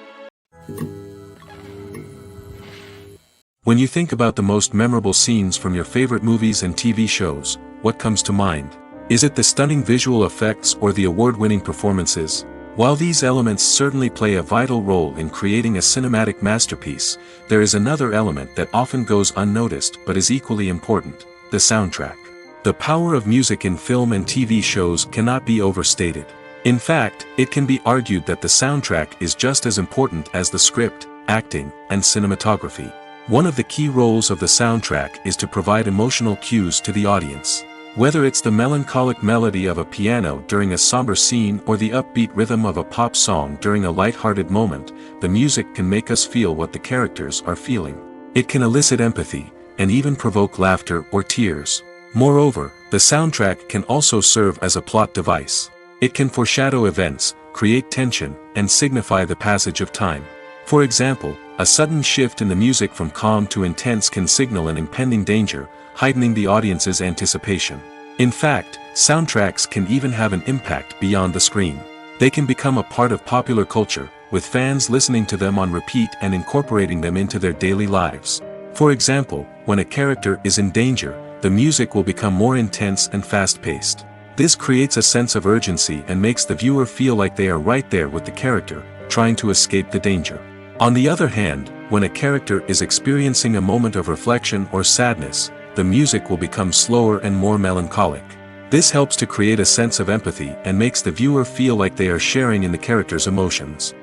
When you think about the most memorable scenes from your favorite movies and TV shows, what comes to mind? Is it the stunning visual effects or the award-winning performances? While these elements certainly play a vital role in creating a cinematic masterpiece, there is another element that often goes unnoticed but is equally important: the soundtrack. The power of music in film and TV shows cannot be overstated. In fact, it can be argued that the soundtrack is just as important as the script, acting, and cinematography. One of the key roles of the soundtrack is to provide emotional cues to the audience. Whether it's the melancholic melody of a piano during a somber scene or the upbeat rhythm of a pop song during a light-hearted moment, the music can make us feel what the characters are feeling. It can elicit empathy, and even provoke laughter or tears. Moreover, the soundtrack can also serve as a plot device. It can foreshadow events, create tension, and signify the passage of time. For example, a sudden shift in the music from calm to intense can signal an impending danger, heightening the audience's anticipation. In fact, soundtracks can even have an impact beyond the screen. They can become a part of popular culture, with fans listening to them on repeat and incorporating them into their daily lives. For example, when a character is in danger, the music will become more intense and fast-paced. This creates a sense of urgency and makes the viewer feel like they are right there with the character, trying to escape the danger. On the other hand, when a character is experiencing a moment of reflection or sadness, the music will become slower and more melancholic. This helps to create a sense of empathy and makes the viewer feel like they are sharing in the character's emotions.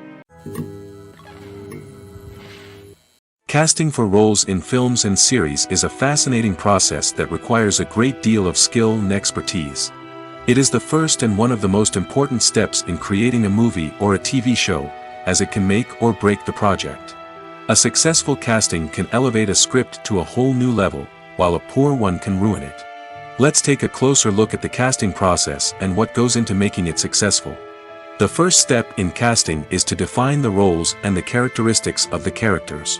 Casting for roles in films and series is a fascinating process that requires a great deal of skill and expertise. It is the first and one of the most important steps in creating a movie or a TV show, as it can make or break the project. A successful casting can elevate a script to a whole new level, while a poor one can ruin it. Let's take a closer look at the casting process and what goes into making it successful. The first step in casting is to define the roles and the characteristics of the characters.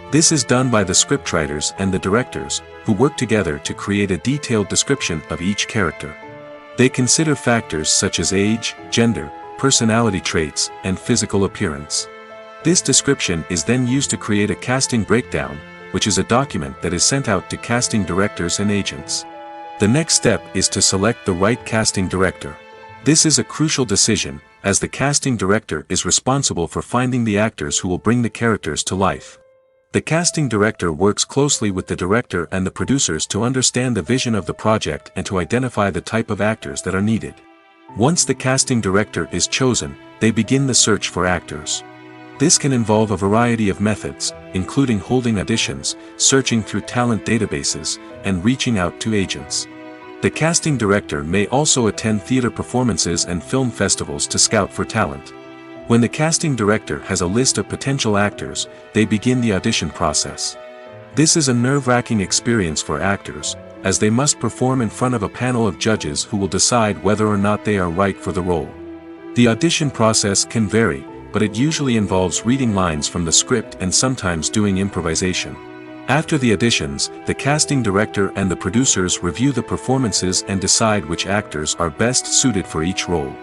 This is done by the scriptwriters and the directors, who work together to create a detailed description of each character. They consider factors such as age, gender, personality traits, and physical appearance. This description is then used to create a casting breakdown, which is a document that is sent out to casting directors and agents. The next step is to select the right casting director. This is a crucial decision, as the casting director is responsible for finding the actors who will bring the characters to life. The casting director works closely with the director and the producers to understand the vision of the project and to identify the type of actors that are needed. Once the casting director is chosen, they begin the search for actors. This can involve a variety of methods, including holding auditions, searching through talent databases, and reaching out to agents. The casting director may also attend theater performances and film festivals to scout for talent. When the casting director has a list of potential actors, they begin the audition process. This is a nerve-wracking experience for actors, as they must perform in front of a panel of judges who will decide whether or not they are right for the role. The audition process can vary, but it usually involves reading lines from the script and sometimes doing improvisation. After the auditions, the casting director and the producers review the performances and decide which actors are best suited for each role.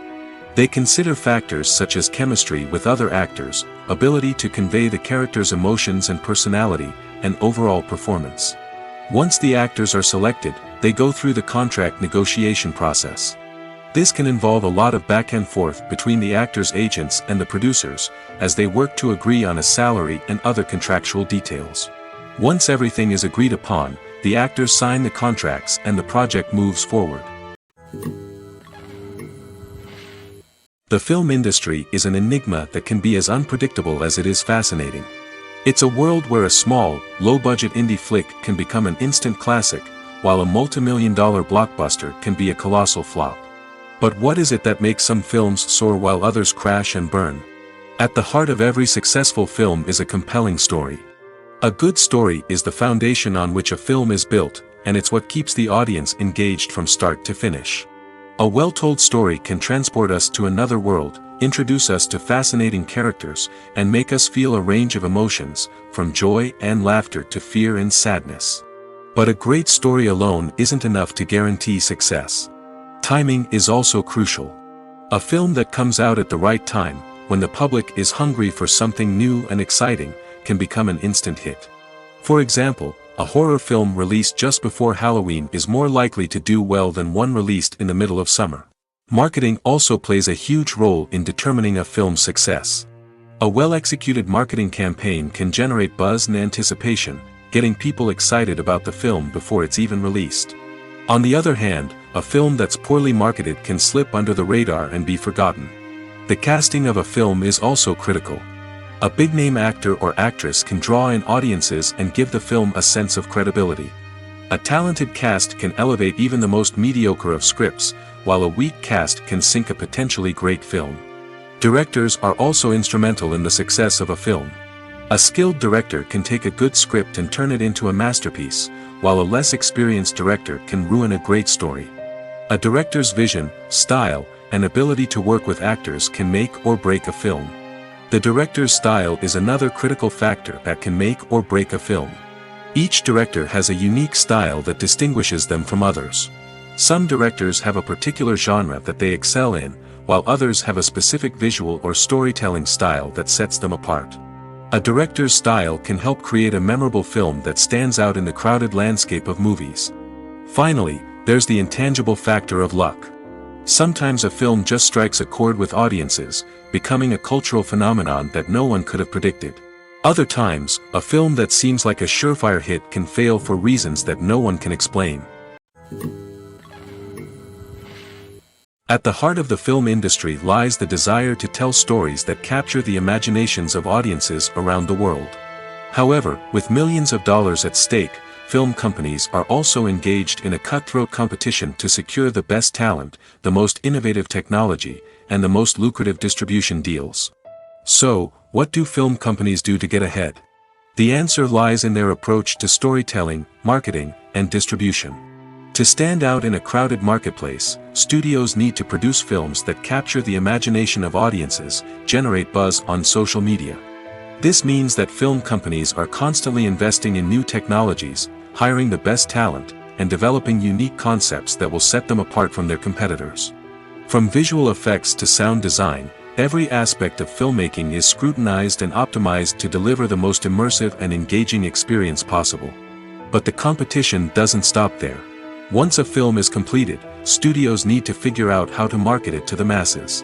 They consider factors such as chemistry with other actors, ability to convey the character's emotions and personality, and overall performance. Once the actors are selected, they go through the contract negotiation process. This can involve a lot of back and forth between the actors' agents and the producers, as they work to agree on a salary and other contractual details. Once everything is agreed upon, the actors sign the contracts and the project moves forward. The film industry is an enigma that can be as unpredictable as it is fascinating. It's a world where a small, low-budget indie flick can become an instant classic, while a multi-million-dollar blockbuster can be a colossal flop. But what is it that makes some films soar while others crash and burn? At the heart of every successful film is a compelling story. A good story is the foundation on which a film is built, and it's what keeps the audience engaged from start to finish. A well-told story can transport us to another world, introduce us to fascinating characters, and make us feel a range of emotions, from joy and laughter to fear and sadness. But a great story alone isn't enough to guarantee success. Timing is also crucial. A film that comes out at the right time, when the public is hungry for something new and exciting, can become an instant hit. For example, a horror film released just before Halloween is more likely to do well than one released in the middle of summer. Marketing also plays a huge role in determining a film's success. A well-executed marketing campaign can generate buzz and anticipation, getting people excited about the film before it's even released. On the other hand, a film that's poorly marketed can slip under the radar and be forgotten. The casting of a film is also critical. A big-name actor or actress can draw in audiences and give the film a sense of credibility. A talented cast can elevate even the most mediocre of scripts, while a weak cast can sink a potentially great film. Directors are also instrumental in the success of a film. A skilled director can take a good script and turn it into a masterpiece, while a less experienced director can ruin a great story. A director's vision, style, and ability to work with actors can make or break a film. The director's style is another critical factor that can make or break a film. Each director has a unique style that distinguishes them from others. Some directors have a particular genre that they excel in, while others have a specific visual or storytelling style that sets them apart. A director's style can help create a memorable film that stands out in the crowded landscape of movies. Finally, there's the intangible factor of luck. Sometimes a film just strikes a chord with audiences, becoming a cultural phenomenon that no one could have predicted. Other times, a film that seems like a surefire hit can fail for reasons that no one can explain. At the heart of the film industry lies the desire to tell stories that capture the imaginations of audiences around the world. However, with millions of dollars at stake, film companies are also engaged in a cutthroat competition to secure the best talent, the most innovative technology, and the most lucrative distribution deals. So, what do film companies do to get ahead? The answer lies in their approach to storytelling, marketing, and distribution. To stand out in a crowded marketplace, studios need to produce films that capture the imagination of audiences, generate buzz on social media. This means that film companies are constantly investing in new technologies, hiring the best talent, and developing unique concepts that will set them apart from their competitors. From visual effects to sound design, every aspect of filmmaking is scrutinized and optimized to deliver the most immersive and engaging experience possible. But the competition doesn't stop there. Once a film is completed, studios need to figure out how to market it to the masses.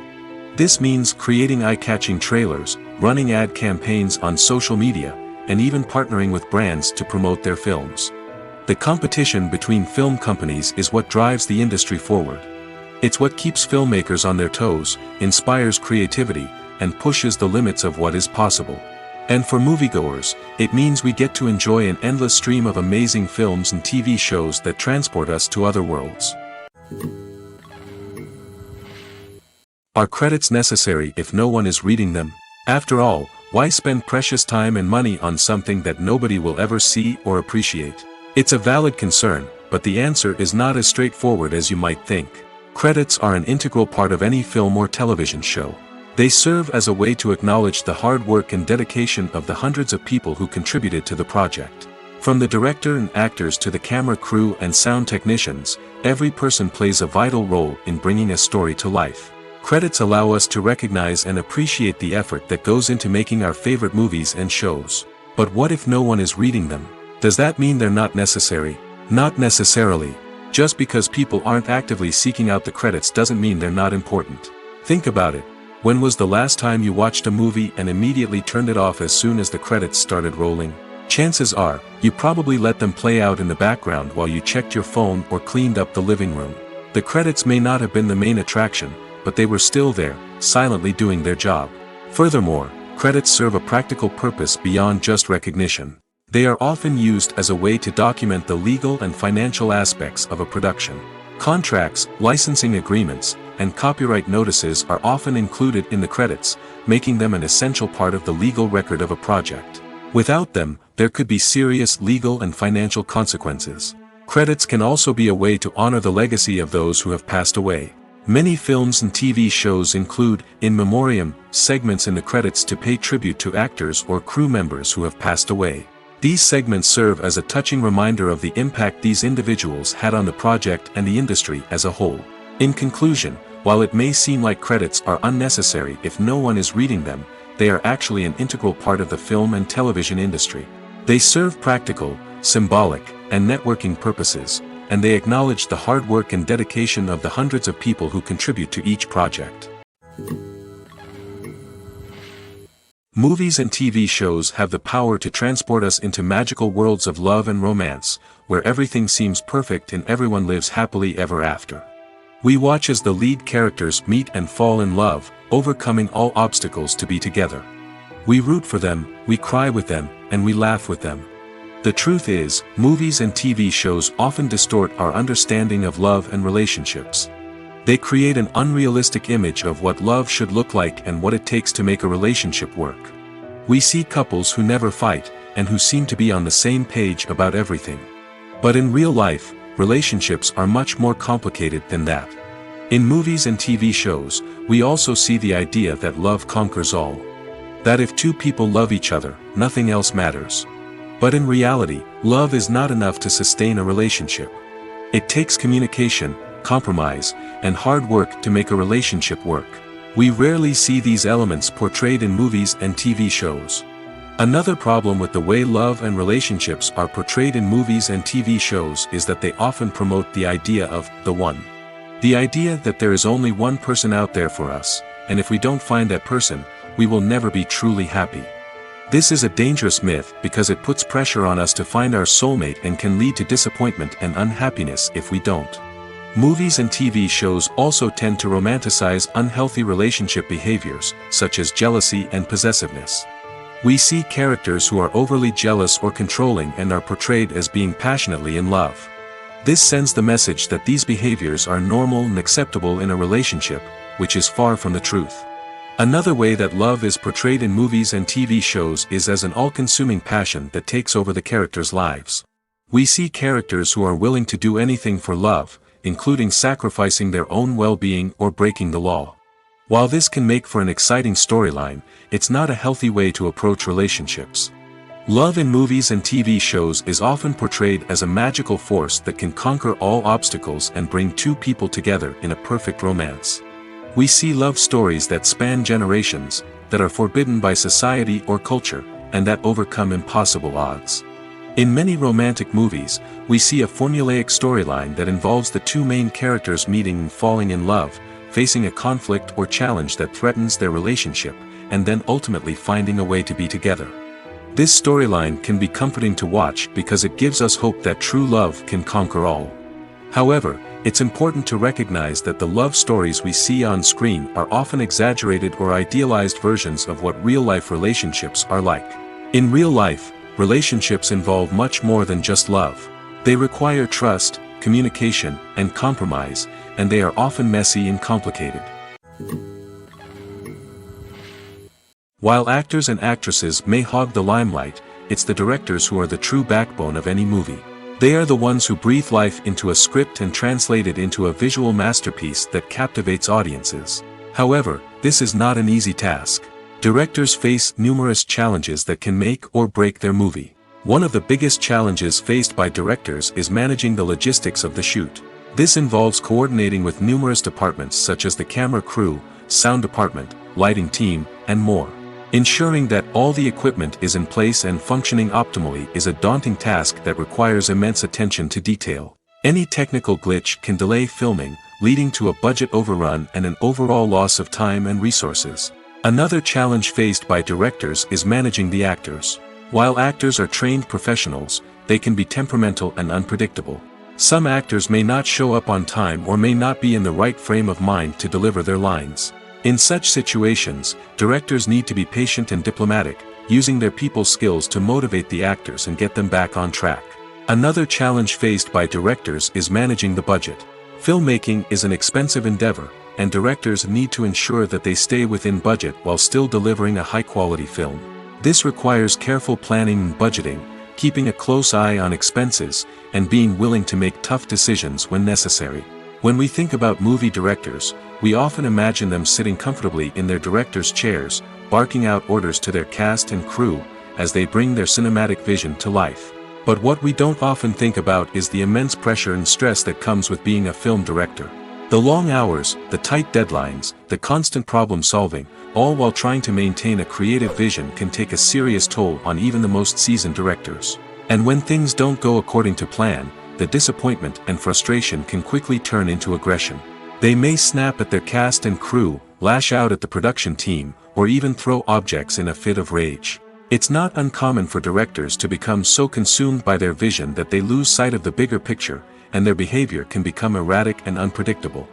This means creating eye-catching trailers, running ad campaigns on social media, and even partnering with brands to promote their films. The competition between film companies is what drives the industry forward. It's what keeps filmmakers on their toes, inspires creativity, and pushes the limits of what is possible. And for moviegoers, it means we get to enjoy an endless stream of amazing films and TV shows that transport us to other worlds. Are credits necessary if no one is reading them? After all, why spend precious time and money on something that nobody will ever see or appreciate? It's a valid concern, but the answer is not as straightforward as you might think. Credits are an integral part of any film or television show. They serve as a way to acknowledge the hard work and dedication of the hundreds of people who contributed to the project. From the director and actors to the camera crew and sound technicians, every person plays a vital role in bringing a story to life. Credits allow us to recognize and appreciate the effort that goes into making our favorite movies and shows. But what if no one is reading them? Does that mean they're not necessary? Not necessarily. Just because people aren't actively seeking out the credits doesn't mean they're not important. Think about it. When was the last time you watched a movie and immediately turned it off as soon as the credits started rolling? Chances are, you probably let them play out in the background while you checked your phone or cleaned up the living room. The credits may not have been the main attraction, but they were still there, silently doing their job. Furthermore, credits serve a practical purpose beyond just recognition. They are often used as a way to document the legal and financial aspects of a production. Contracts, licensing agreements, and copyright notices are often included in the credits, making them an essential part of the legal record of a project. Without them, there could be serious legal and financial consequences. Credits can also be a way to honor the legacy of those who have passed away. Many films and TV shows include in memoriam segments in the credits to pay tribute to actors or crew members who have passed away. These segments serve as a touching reminder of the impact these individuals had on the project and the industry as a whole. In conclusion, while it may seem like credits are unnecessary if no one is reading them, they are actually an integral part of the film and television industry. They serve practical, symbolic, and networking purposes, and they acknowledge the hard work and dedication of the hundreds of people who contribute to each project. Movies and TV shows have the power to transport us into magical worlds of love and romance, where everything seems perfect and everyone lives happily ever after. We watch as the lead characters meet and fall in love, overcoming all obstacles to be together. We root for them, we cry with them, and we laugh with them. The truth is, movies and TV shows often distort our understanding of love and relationships. They create an unrealistic image of what love should look like and what it takes to make a relationship work. We see couples who never fight, and who seem to be on the same page about everything. But in real life, relationships are much more complicated than that. In movies and TV shows, we also see the idea that love conquers all. That if two people love each other, nothing else matters. But in reality, love is not enough to sustain a relationship. It takes communication, compromise, and hard work to make a relationship work. We rarely see these elements portrayed in movies and TV shows. Another problem with the way love and relationships are portrayed in movies and TV shows is that they often promote the idea of the one. The idea that there is only one person out there for us, and if we don't find that person, we will never be truly happy. This is a dangerous myth because it puts pressure on us to find our soulmate and can lead to disappointment and unhappiness if we don't. Movies and TV shows also tend to romanticize unhealthy relationship behaviors, such as jealousy and possessiveness. We see characters who are overly jealous or controlling and are portrayed as being passionately in love. This sends the message that these behaviors are normal and acceptable in a relationship, which is far from the truth. Another way that love is portrayed in movies and TV shows is as an all-consuming passion that takes over the characters' lives. We see characters who are willing to do anything for love, including sacrificing their own well-being or breaking the law. While this can make for an exciting storyline, it's not a healthy way to approach relationships. Love in movies and TV shows is often portrayed as a magical force that can conquer all obstacles and bring two people together in a perfect romance. We see love stories that span generations, that are forbidden by society or culture, and that overcome impossible odds. In many romantic movies, we see a formulaic storyline that involves the two main characters meeting and falling in love, facing a conflict or challenge that threatens their relationship, and then ultimately finding a way to be together. This storyline can be comforting to watch because it gives us hope that true love can conquer all. However, it's important to recognize that the love stories we see on screen are often exaggerated or idealized versions of what real-life relationships are like. In real life, relationships involve much more than just love. They require trust, communication, and compromise, and they are often messy and complicated. While actors and actresses may hog the limelight, it's the directors who are the true backbone of any movie. They are the ones who breathe life into a script and translate it into a visual masterpiece that captivates audiences. However, this is not an easy task. Directors face numerous challenges that can make or break their movie. One of the biggest challenges faced by directors is managing the logistics of the shoot. This involves coordinating with numerous departments such as the camera crew, sound department, lighting team, and more. Ensuring that all the equipment is in place and functioning optimally is a daunting task that requires immense attention to detail. Any technical glitch can delay filming, leading to a budget overrun and an overall loss of time and resources. Another challenge faced by directors is managing the actors. While actors are trained professionals, they can be temperamental and unpredictable. Some actors may not show up on time or may not be in the right frame of mind to deliver their lines. In such situations, directors need to be patient and diplomatic, using their people skills to motivate the actors and get them back on track. Another challenge faced by directors is managing the budget. Filmmaking is an expensive endeavor, and directors need to ensure that they stay within budget while still delivering a high-quality film. This requires careful planning and budgeting, keeping a close eye on expenses, and being willing to make tough decisions when necessary. When we think about movie directors, we often imagine them sitting comfortably in their director's chairs, barking out orders to their cast and crew, as they bring their cinematic vision to life. But what we don't often think about is the immense pressure and stress that comes with being a film director. The long hours, the tight deadlines, the constant problem solving, all while trying to maintain a creative vision can take a serious toll on even the most seasoned directors. And when things don't go according to plan, the disappointment and frustration can quickly turn into aggression. They may snap at their cast and crew, lash out at the production team, or even throw objects in a fit of rage. It's not uncommon for directors to become so consumed by their vision that they lose sight of the bigger picture, and their behavior can become erratic and unpredictable.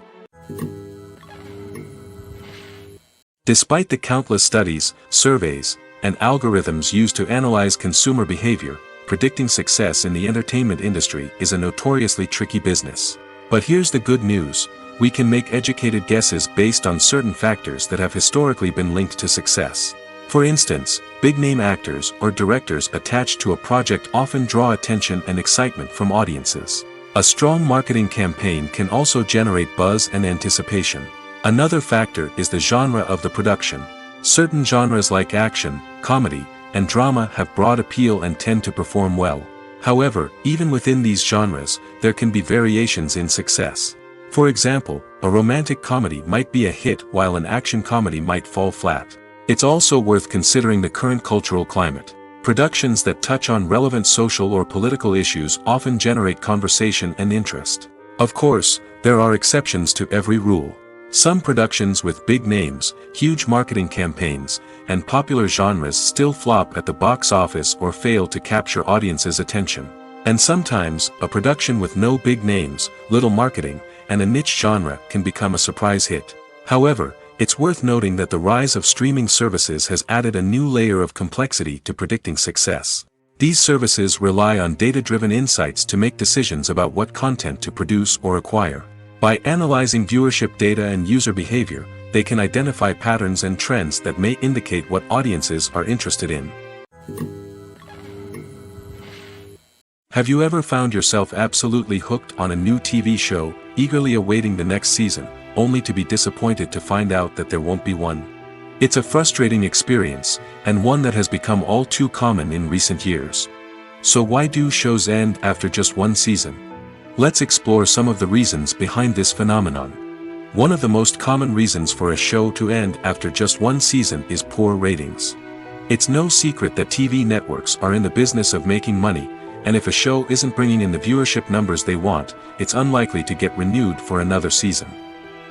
Despite the countless studies, surveys, and algorithms used to analyze consumer behavior, predicting success in the entertainment industry is a notoriously tricky business. But here's the good news: we can make educated guesses based on certain factors that have historically been linked to success. For instance, big-name actors or directors attached to a project often draw attention and excitement from audiences. A strong marketing campaign can also generate buzz and anticipation. Another factor is the genre of the production. Certain genres like action, comedy, and drama have broad appeal and tend to perform well. However, even within these genres, there can be variations in success. For example, a romantic comedy might be a hit while an action comedy might fall flat. It's also worth considering the current cultural climate. Productions that touch on relevant social or political issues often generate conversation and interest. Of course, there are exceptions to every rule. Some productions with big names, huge marketing campaigns, and popular genres still flop at the box office or fail to capture audiences' attention. And sometimes, a production with no big names, little marketing, and a niche genre can become a surprise hit. However, it's worth noting that the rise of streaming services has added a new layer of complexity to predicting success. These services rely on data-driven insights to make decisions about what content to produce or acquire. By analyzing viewership data and user behavior, they can identify patterns and trends that may indicate what audiences are interested in. Have you ever found yourself absolutely hooked on a new TV show, eagerly awaiting the next season, only to be disappointed to find out that there won't be one? It's a frustrating experience, and one that has become all too common in recent years. So why do shows end after just one season? Let's explore some of the reasons behind this phenomenon. One of the most common reasons for a show to end after just one season is poor ratings. It's no secret that TV networks are in the business of making money, and if a show isn't bringing in the viewership numbers they want, it's unlikely to get renewed for another season.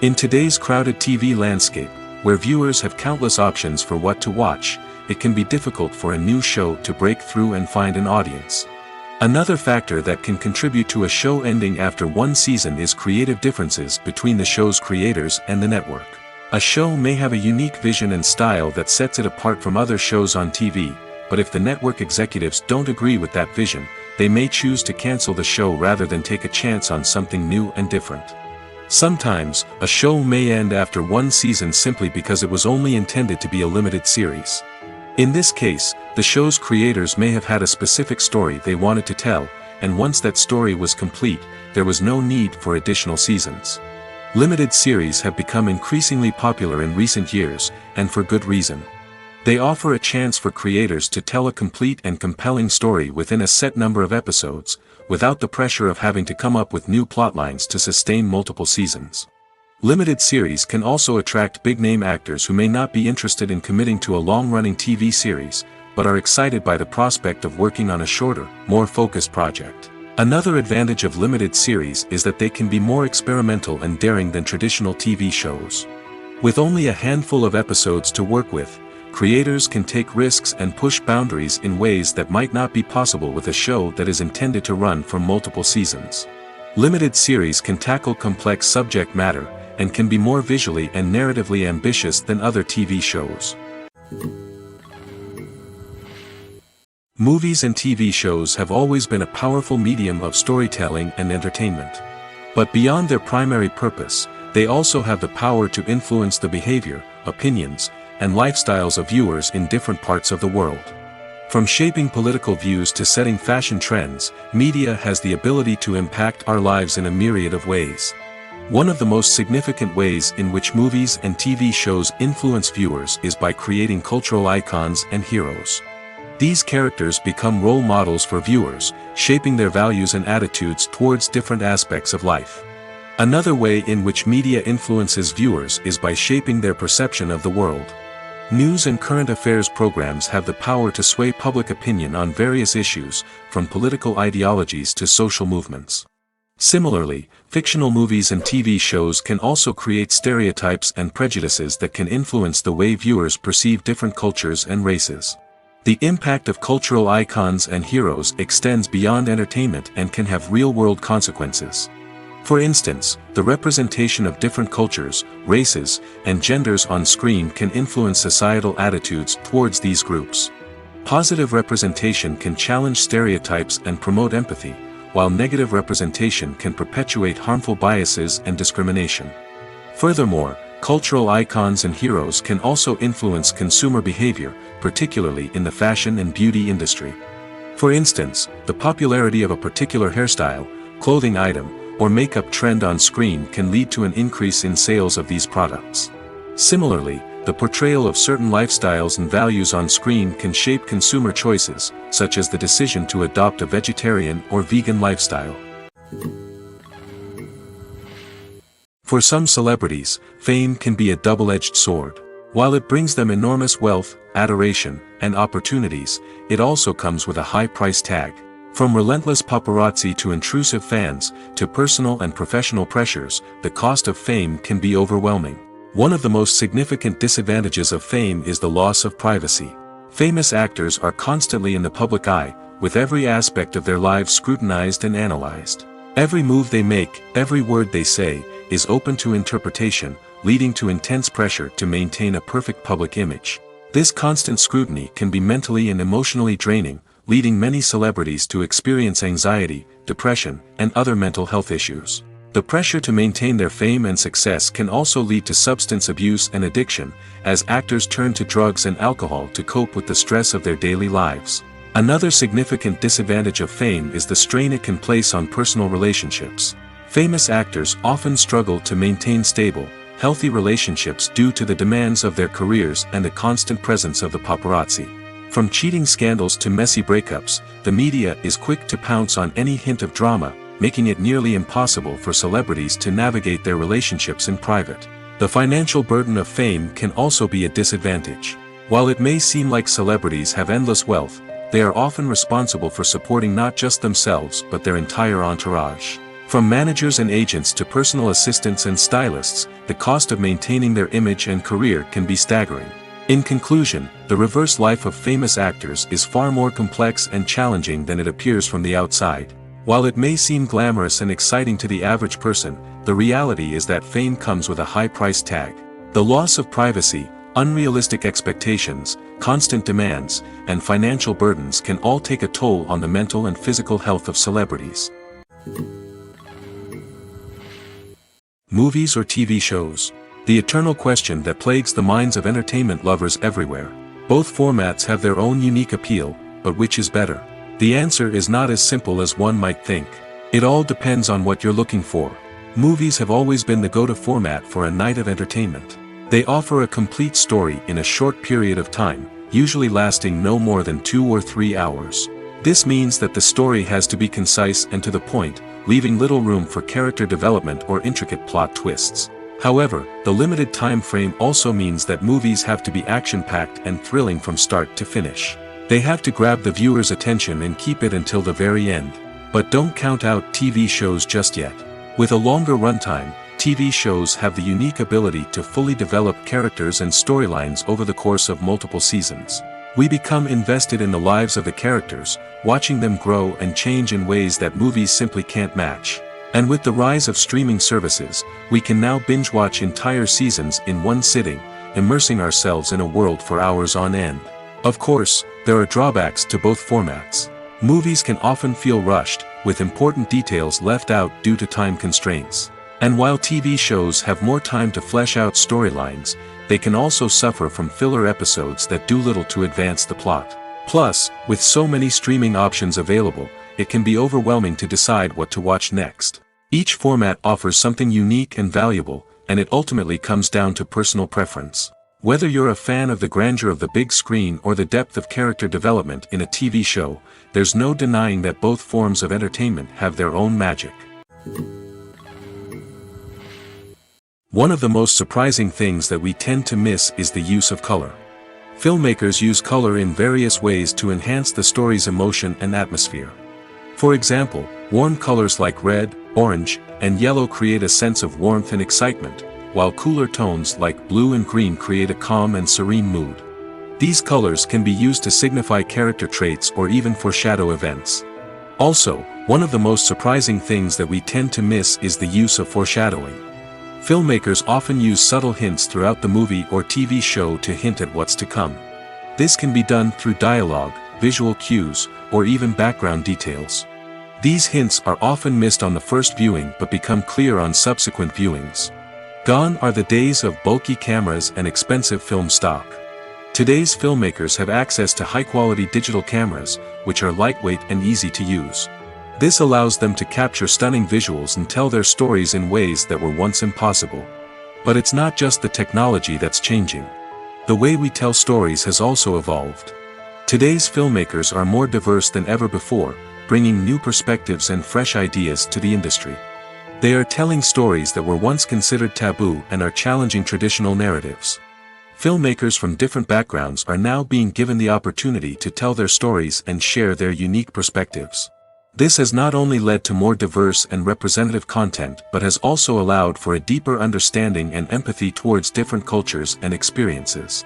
In today's crowded TV landscape, where viewers have countless options for what to watch, it can be difficult for a new show to break through and find an audience. Another factor that can contribute to a show ending after one season is creative differences between the show's creators and the network. A show may have a unique vision and style that sets it apart from other shows on TV, but if the network executives don't agree with that vision, they may choose to cancel the show rather than take a chance on something new and different. Sometimes, a show may end after one season simply because it was only intended to be a limited series. In this case, the show's creators may have had a specific story they wanted to tell, and once that story was complete, there was no need for additional seasons. Limited series have become increasingly popular in recent years, and for good reason. They offer a chance for creators to tell a complete and compelling story within a set number of episodes, without the pressure of having to come up with new plotlines to sustain multiple seasons. Limited series can also attract big-name actors who may not be interested in committing to a long-running TV series, but are excited by the prospect of working on a shorter, more focused project. Another advantage of limited series is that they can be more experimental and daring than traditional TV shows. With only a handful of episodes to work with, creators can take risks and push boundaries in ways that might not be possible with a show that is intended to run for multiple seasons. Limited series can tackle complex subject matter, and can be more visually and narratively ambitious than other TV shows. Movies and TV shows have always been a powerful medium of storytelling and entertainment. But beyond their primary purpose, They also have the power to influence the behavior, opinions, and lifestyles of viewers in different parts of the world. From shaping political views to setting fashion trends, media has the ability to impact our lives in a myriad of ways. One of the most significant ways in which movies and TV shows influence viewers is by creating cultural icons and heroes. These characters become role models for viewers, shaping their values and attitudes towards different aspects of life. Another way in which media influences viewers is by shaping their perception of the world. News and current affairs programs have the power to sway public opinion on various issues, from political ideologies to social movements. Similarly, fictional movies and TV shows can also create stereotypes and prejudices that can influence the way viewers perceive different cultures and races. The impact of cultural icons and heroes extends beyond entertainment and can have real-world consequences. For instance, the representation of different cultures, races, and genders on screen can influence societal attitudes towards these groups. Positive representation can challenge stereotypes and promote empathy, while negative representation can perpetuate harmful biases and discrimination. Furthermore, cultural icons and heroes can also influence consumer behavior, particularly in the fashion and beauty industry. For instance, the popularity of a particular hairstyle, clothing item, or makeup trend on screen can lead to an increase in sales of these products. Similarly, the portrayal of certain lifestyles and values on screen can shape consumer choices, such as the decision to adopt a vegetarian or vegan lifestyle. For some celebrities, fame can be a double-edged sword. While it brings them enormous wealth, adoration, and opportunities, it also comes with a high price tag. From relentless paparazzi to intrusive fans, to personal and professional pressures, the cost of fame can be overwhelming. One of the most significant disadvantages of fame is the loss of privacy. Famous actors are constantly in the public eye, with every aspect of their lives scrutinized and analyzed. Every move they make, every word they say, is open to interpretation, leading to intense pressure to maintain a perfect public image. This constant scrutiny can be mentally and emotionally draining, leading many celebrities to experience anxiety, depression, and other mental health issues. The pressure to maintain their fame and success can also lead to substance abuse and addiction, as actors turn to drugs and alcohol to cope with the stress of their daily lives. Another significant disadvantage of fame is the strain it can place on personal relationships. Famous actors often struggle to maintain stable, healthy relationships due to the demands of their careers and the constant presence of the paparazzi. From cheating scandals to messy breakups, the media is quick to pounce on any hint of drama, making it nearly impossible for celebrities to navigate their relationships in private. The financial burden of fame can also be a disadvantage. While it may seem like celebrities have endless wealth, they are often responsible for supporting not just themselves but their entire entourage. From managers and agents to personal assistants and stylists, the cost of maintaining their image and career can be staggering. In conclusion, the reverse life of famous actors is far more complex and challenging than it appears from the outside. While it may seem glamorous and exciting to the average person, the reality is that fame comes with a high price tag. The loss of privacy, unrealistic expectations, constant demands, and financial burdens can all take a toll on the mental and physical health of celebrities. Movies or TV shows? The eternal question that plagues the minds of entertainment lovers everywhere. Both formats have their own unique appeal, but which is better? The answer is not as simple as one might think. It all depends on what you're looking for. Movies have always been the go-to format for a night of entertainment. They offer a complete story in a short period of time, usually lasting no more than 2 or 3 hours. This means that the story has to be concise and to the point, leaving little room for character development or intricate plot twists. However, the limited time frame also means that movies have to be action-packed and thrilling from start to finish. They have to grab the viewer's attention and keep it until the very end. But don't count out TV shows just yet. With a longer runtime, TV shows have the unique ability to fully develop characters and storylines over the course of multiple seasons. We become invested in the lives of the characters, watching them grow and change in ways that movies simply can't match. And with the rise of streaming services, we can now binge-watch entire seasons in one sitting, immersing ourselves in a world for hours on end. Of course, there are drawbacks to both formats. Movies can often feel rushed, with important details left out due to time constraints. And while TV shows have more time to flesh out storylines, they can also suffer from filler episodes that do little to advance the plot. Plus, with so many streaming options available, it can be overwhelming to decide what to watch next. Each format offers something unique and valuable, and it ultimately comes down to personal preference. Whether you're a fan of the grandeur of the big screen or the depth of character development in a TV show, there's no denying that both forms of entertainment have their own magic. One of the most surprising things that we tend to miss is the use of color. Filmmakers use color in various ways to enhance the story's emotion and atmosphere. For example, warm colors like red, orange, and yellow create a sense of warmth and excitement, while cooler tones like blue and green create a calm and serene mood. These colors can be used to signify character traits or even foreshadow events. Also, one of the most surprising things that we tend to miss is the use of foreshadowing. Filmmakers often use subtle hints throughout the movie or TV show to hint at what's to come. This can be done through dialogue, visual cues, or even background details. These hints are often missed on the first viewing but become clear on subsequent viewings. Gone are the days of bulky cameras and expensive film stock. Today's filmmakers have access to high-quality digital cameras, which are lightweight and easy to use. This allows them to capture stunning visuals and tell their stories in ways that were once impossible. But it's not just the technology that's changing. The way we tell stories has also evolved. Today's filmmakers are more diverse than ever before, bringing new perspectives and fresh ideas to the industry. They are telling stories that were once considered taboo and are challenging traditional narratives. Filmmakers from different backgrounds are now being given the opportunity to tell their stories and share their unique perspectives. This has not only led to more diverse and representative content but has also allowed for a deeper understanding and empathy towards different cultures and experiences.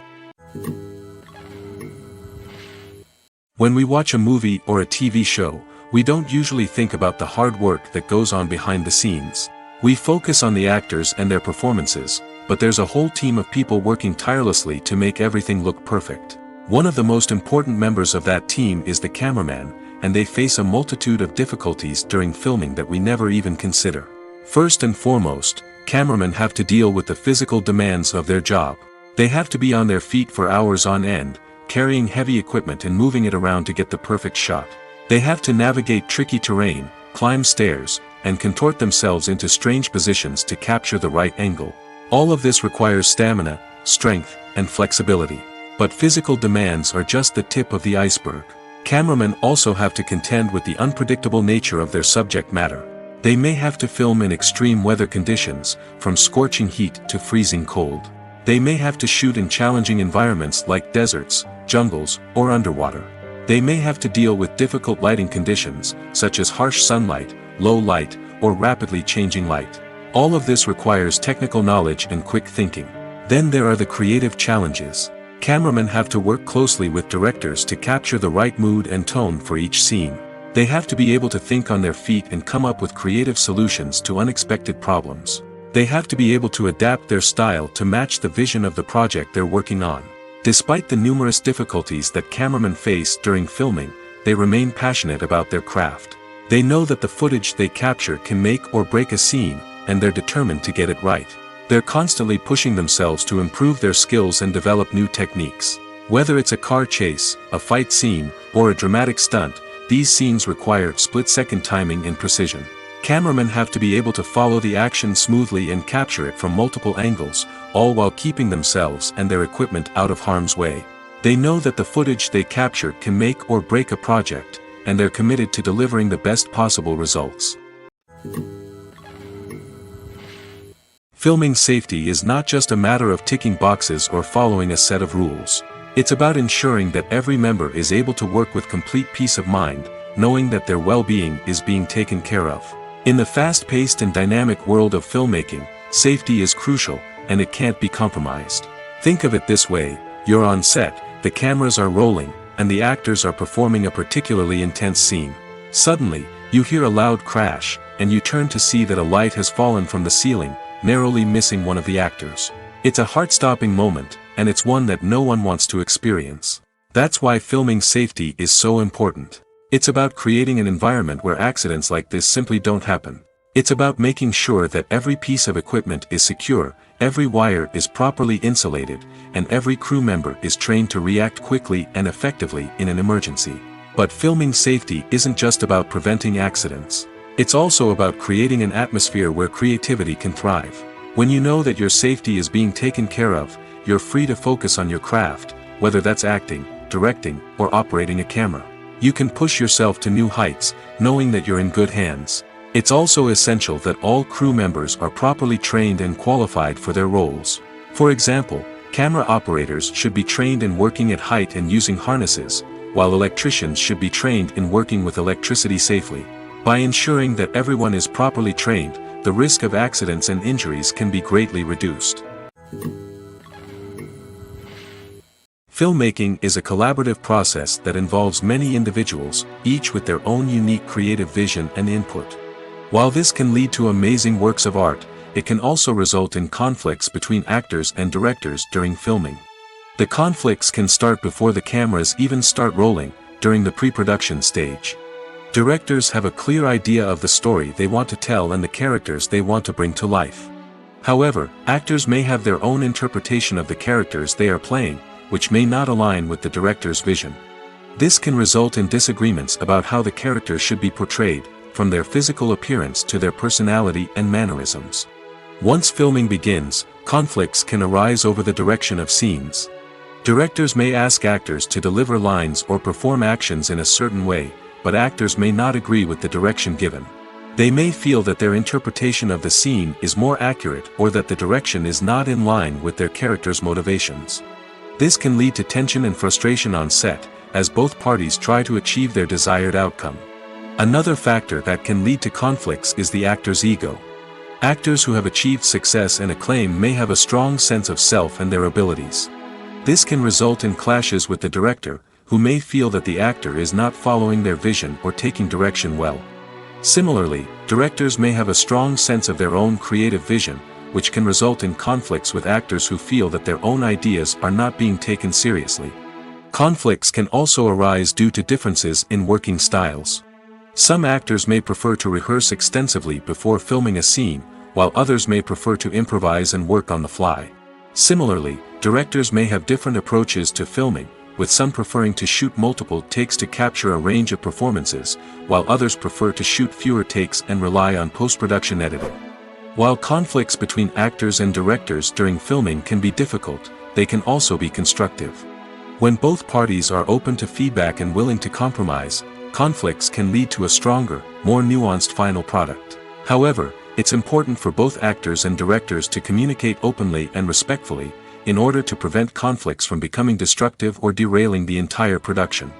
When we watch a movie or a TV show, we don't usually think about the hard work that goes on behind the scenes. We focus on the actors and their performances, but there's a whole team of people working tirelessly to make everything look perfect. One of the most important members of that team is the cameraman, and they face a multitude of difficulties during filming that we never even consider. First and foremost, cameramen have to deal with the physical demands of their job. They have to be on their feet for hours on end, carrying heavy equipment and moving it around to get the perfect shot. They have to navigate tricky terrain, climb stairs, and contort themselves into strange positions to capture the right angle. All of this requires stamina, strength, and flexibility. But physical demands are just the tip of the iceberg. Cameramen also have to contend with the unpredictable nature of their subject matter. They may have to film in extreme weather conditions, from scorching heat to freezing cold. They may have to shoot in challenging environments like deserts, jungles, or underwater. They may have to deal with difficult lighting conditions, such as harsh sunlight, low light, or rapidly changing light. All of this requires technical knowledge and quick thinking. Then there are the creative challenges. Cameramen have to work closely with directors to capture the right mood and tone for each scene. They have to be able to think on their feet and come up with creative solutions to unexpected problems. They have to be able to adapt their style to match the vision of the project they're working on. Despite the numerous difficulties that cameramen face during filming, they remain passionate about their craft. They know that the footage they capture can make or break a scene, and they're determined to get it right. They're constantly pushing themselves to improve their skills and develop new techniques. Whether it's a car chase, a fight scene, or a dramatic stunt, these scenes require split-second timing and precision. Cameramen have to be able to follow the action smoothly and capture it from multiple angles, all while keeping themselves and their equipment out of harm's way. They know that the footage they capture can make or break a project, and they're committed to delivering the best possible results. Filming safety is not just a matter of ticking boxes or following a set of rules. It's about ensuring that every member is able to work with complete peace of mind, knowing that their well-being is being taken care of. In the fast-paced and dynamic world of filmmaking, safety is crucial, and it can't be compromised. Think of it this way: you're on set, the cameras are rolling, and the actors are performing a particularly intense scene. Suddenly, you hear a loud crash, and you turn to see that a light has fallen from the ceiling, narrowly missing one of the actors. It's a heart-stopping moment, and it's one that no one wants to experience. That's why filming safety is so important. It's about creating an environment where accidents like this simply don't happen. It's about making sure that every piece of equipment is secure, every wire is properly insulated, and every crew member is trained to react quickly and effectively in an emergency. But filming safety isn't just about preventing accidents. It's also about creating an atmosphere where creativity can thrive. When you know that your safety is being taken care of, you're free to focus on your craft, whether that's acting, directing, or operating a camera. You can push yourself to new heights, knowing that you're in good hands. It's also essential that all crew members are properly trained and qualified for their roles. For example, camera operators should be trained in working at height and using harnesses, while electricians should be trained in working with electricity safely. By ensuring that everyone is properly trained, the risk of accidents and injuries can be greatly reduced. Filmmaking is a collaborative process that involves many individuals, each with their own unique creative vision and input. While this can lead to amazing works of art, it can also result in conflicts between actors and directors during filming. The conflicts can start before the cameras even start rolling, during the pre-production stage. Directors have a clear idea of the story they want to tell and the characters they want to bring to life. However, actors may have their own interpretation of the characters they are playing, which may not align with the director's vision. This can result in disagreements about how the characters should be portrayed, from their physical appearance to their personality and mannerisms. Once filming begins, conflicts can arise over the direction of scenes. Directors may ask actors to deliver lines or perform actions in a certain way, but actors may not agree with the direction given. They may feel that their interpretation of the scene is more accurate or that the direction is not in line with their character's motivations. This can lead to tension and frustration on set, as both parties try to achieve their desired outcome. Another factor that can lead to conflicts is the actor's ego. Actors who have achieved success and acclaim may have a strong sense of self and their abilities. This can result in clashes with the director, who may feel that the actor is not following their vision or taking direction well. Similarly, directors may have a strong sense of their own creative vision, which can result in conflicts with actors who feel that their own ideas are not being taken seriously. Conflicts can also arise due to differences in working styles. Some actors may prefer to rehearse extensively before filming a scene, while others may prefer to improvise and work on the fly. Similarly, directors may have different approaches to filming, with some preferring to shoot multiple takes to capture a range of performances, while others prefer to shoot fewer takes and rely on post-production editing. While conflicts between actors and directors during filming can be difficult, they can also be constructive. When both parties are open to feedback and willing to compromise, conflicts can lead to a stronger, more nuanced final product. However, it's important for both actors and directors to communicate openly and respectfully, in order to prevent conflicts from becoming destructive or derailing the entire production.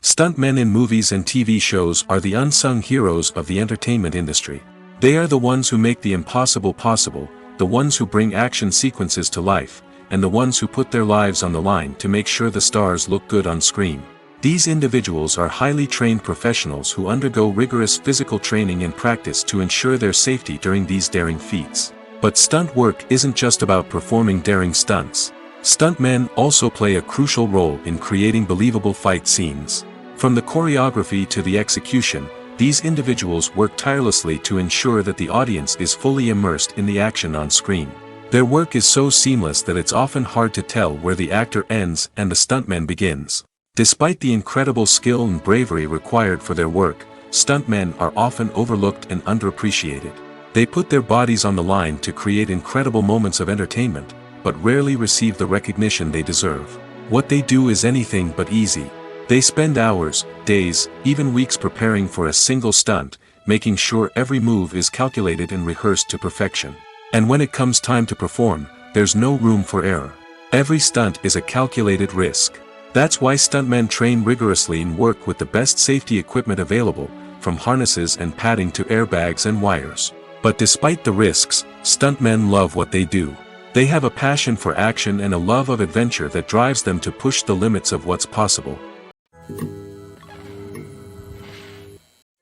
Stuntmen in movies and TV shows are the unsung heroes of the entertainment industry. They are the ones who make the impossible possible, the ones who bring action sequences to life, and the ones who put their lives on the line to make sure the stars look good on screen. These individuals are highly trained professionals who undergo rigorous physical training and practice to ensure their safety during these daring feats. But stunt work isn't just about performing daring stunts. Stuntmen also play a crucial role in creating believable fight scenes. From the choreography to the execution, these individuals work tirelessly to ensure that the audience is fully immersed in the action on screen. Their work is so seamless that it's often hard to tell where the actor ends and the stuntman begins. Despite the incredible skill and bravery required for their work, stuntmen are often overlooked and underappreciated. They put their bodies on the line to create incredible moments of entertainment, but rarely receive the recognition they deserve. What they do is anything but easy. They spend hours, days, even weeks preparing for a single stunt, making sure every move is calculated and rehearsed to perfection. And when it comes time to perform, there's no room for error. Every stunt is a calculated risk. That's why stuntmen train rigorously and work with the best safety equipment available, from harnesses and padding to airbags and wires. But despite the risks, stuntmen love what they do. They have a passion for action and a love of adventure that drives them to push the limits of what's possible.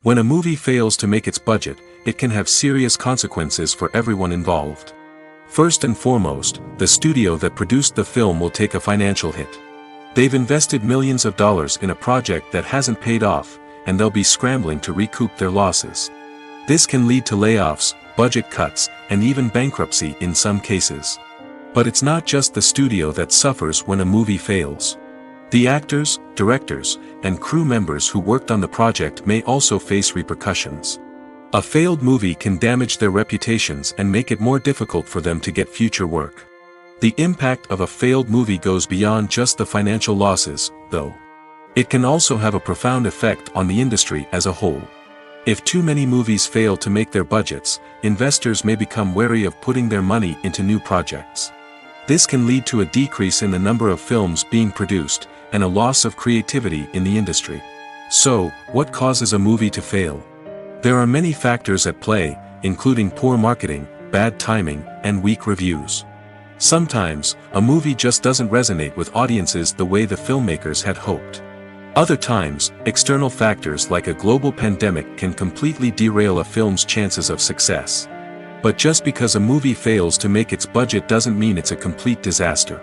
When a movie fails to make its budget, it can have serious consequences for everyone involved. First and foremost, the studio that produced the film will take a financial hit. They've invested millions of dollars in a project that hasn't paid off, and they'll be scrambling to recoup their losses. This can lead to layoffs, budget cuts, and even bankruptcy in some cases. But it's not just the studio that suffers when a movie fails. The actors, directors, and crew members who worked on the project may also face repercussions. A failed movie can damage their reputations and make it more difficult for them to get future work. The impact of a failed movie goes beyond just the financial losses, though. It can also have a profound effect on the industry as a whole. If too many movies fail to make their budgets, investors may become wary of putting their money into new projects. This can lead to a decrease in the number of films being produced, and a loss of creativity in the industry. So, what causes a movie to fail? There are many factors at play, including poor marketing, bad timing, and weak reviews. Sometimes, a movie just doesn't resonate with audiences the way the filmmakers had hoped. Other times, external factors like a global pandemic can completely derail a film's chances of success. But just because a movie fails to make its budget doesn't mean it's a complete disaster.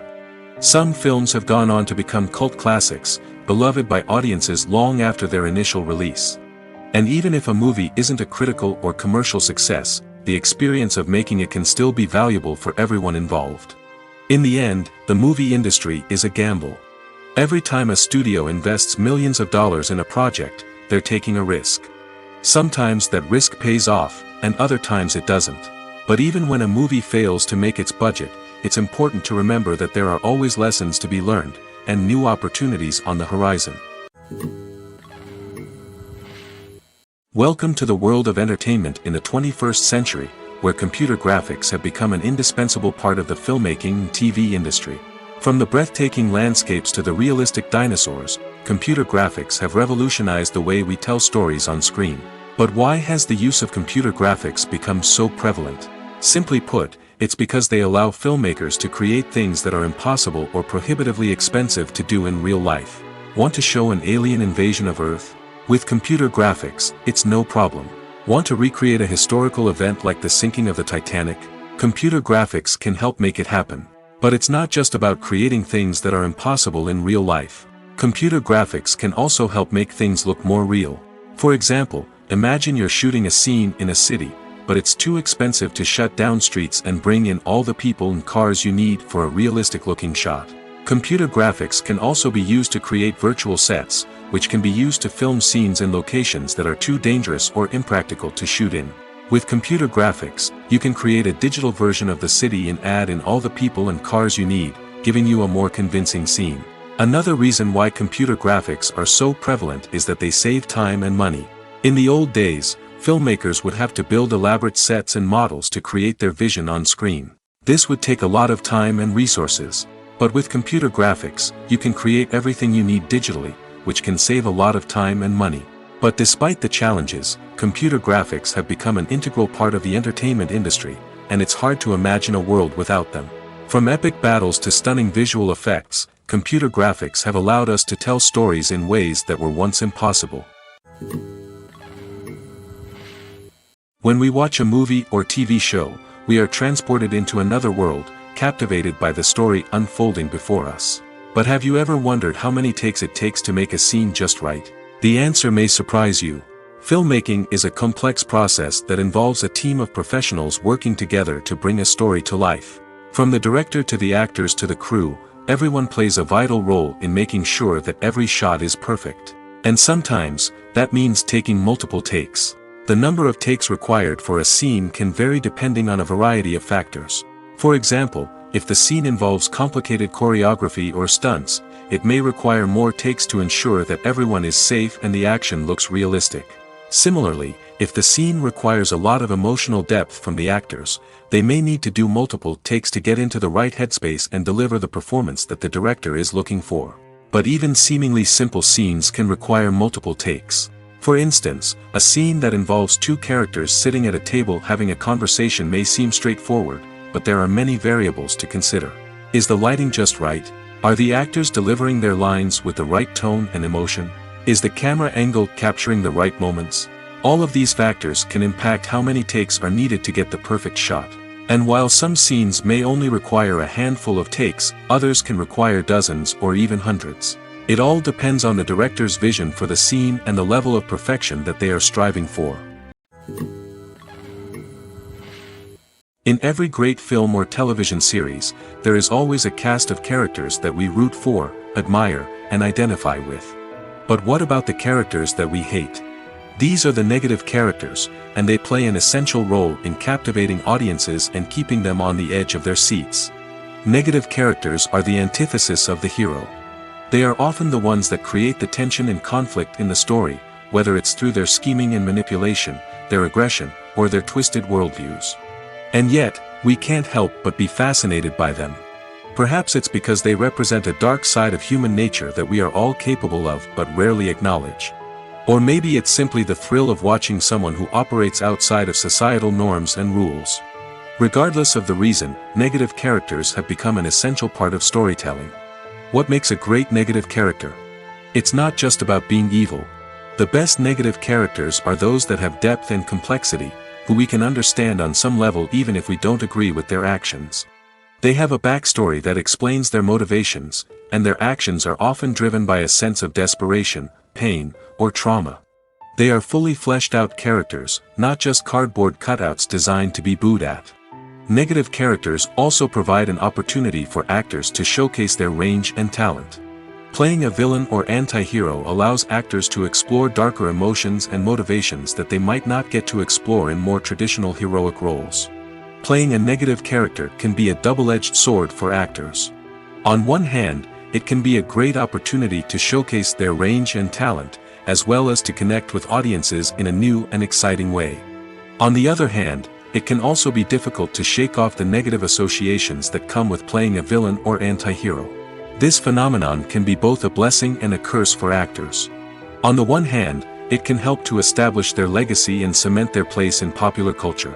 Some films have gone on to become cult classics, beloved by audiences long after their initial release. And even if a movie isn't a critical or commercial success, the experience of making it can still be valuable for everyone involved. In the end, the movie industry is a gamble. Every time a studio invests millions of dollars in a project, they're taking a risk. Sometimes that risk pays off, and other times it doesn't. But even when a movie fails to make its budget, it's important to remember that there are always lessons to be learned, and new opportunities on the horizon. Welcome to the world of entertainment in the 21st century, where computer graphics have become an indispensable part of the filmmaking and TV industry. From the breathtaking landscapes to the realistic dinosaurs, computer graphics have revolutionized the way we tell stories on screen. But why has the use of computer graphics become so prevalent? Simply put, it's because they allow filmmakers to create things that are impossible or prohibitively expensive to do in real life. Want to show an alien invasion of Earth? With computer graphics, it's no problem. Want to recreate a historical event like the sinking of the Titanic? Computer graphics can help make it happen. But it's not just about creating things that are impossible in real life. Computer graphics can also help make things look more real. For example, imagine you're shooting a scene in a city, but it's too expensive to shut down streets and bring in all the people and cars you need for a realistic-looking shot. Computer graphics can also be used to create virtual sets, which can be used to film scenes in locations that are too dangerous or impractical to shoot in. With computer graphics, you can create a digital version of the city and add in all the people and cars you need, giving you a more convincing scene. Another reason why computer graphics are so prevalent is that they save time and money. In the old days, filmmakers would have to build elaborate sets and models to create their vision on screen. This would take a lot of time and resources. But with computer graphics, you can create everything you need digitally, which can save a lot of time and money. But despite the challenges, computer graphics have become an integral part of the entertainment industry, and it's hard to imagine a world without them. From epic battles to stunning visual effects, computer graphics have allowed us to tell stories in ways that were once impossible. When we watch a movie or TV show, we are transported into another world, captivated by the story unfolding before us. But have you ever wondered how many takes it takes to make a scene just right? The answer may surprise you. Filmmaking is a complex process that involves a team of professionals working together to bring a story to life. From the director to the actors to the crew, everyone plays a vital role in making sure that every shot is perfect. And sometimes, that means taking multiple takes. The number of takes required for a scene can vary depending on a variety of factors. For example, if the scene involves complicated choreography or stunts, it may require more takes to ensure that everyone is safe and the action looks realistic. Similarly, if the scene requires a lot of emotional depth from the actors, they may need to do multiple takes to get into the right headspace and deliver the performance that the director is looking for. But even seemingly simple scenes can require multiple takes. For instance, a scene that involves two characters sitting at a table having a conversation may seem straightforward, but there are many variables to consider. Is the lighting just right? Are the actors delivering their lines with the right tone and emotion? Is the camera angle capturing the right moments? All of these factors can impact how many takes are needed to get the perfect shot. And while some scenes may only require a handful of takes, others can require dozens or even hundreds. It all depends on the director's vision for the scene and the level of perfection that they are striving for. In every great film or television series, there is always a cast of characters that we root for, admire, and identify with. But what about the characters that we hate? These are the negative characters, and they play an essential role in captivating audiences and keeping them on the edge of their seats. Negative characters are the antithesis of the hero. They are often the ones that create the tension and conflict in the story, whether it's through their scheming and manipulation, their aggression, or their twisted worldviews. And yet, we can't help but be fascinated by them. Perhaps it's because they represent a dark side of human nature that we are all capable of but rarely acknowledge. Or maybe it's simply the thrill of watching someone who operates outside of societal norms and rules. Regardless of the reason, negative characters have become an essential part of storytelling. What makes a great negative character? It's not just about being evil. The best negative characters are those that have depth and complexity, who we can understand on some level even if we don't agree with their actions. They have a backstory that explains their motivations, and their actions are often driven by a sense of desperation, pain, or trauma. They are fully fleshed out characters, not just cardboard cutouts designed to be booed at. Negative characters also provide an opportunity for actors to showcase their range and talent. Playing a villain or anti-hero allows actors to explore darker emotions and motivations that they might not get to explore in more traditional heroic roles. Playing a negative character can be a double-edged sword for actors. On one hand, it can be a great opportunity to showcase their range and talent, as well as to connect with audiences in a new and exciting way. On the other hand, it can also be difficult to shake off the negative associations that come with playing a villain or anti-hero. This phenomenon can be both a blessing and a curse for actors. On the one hand, it can help to establish their legacy and cement their place in popular culture.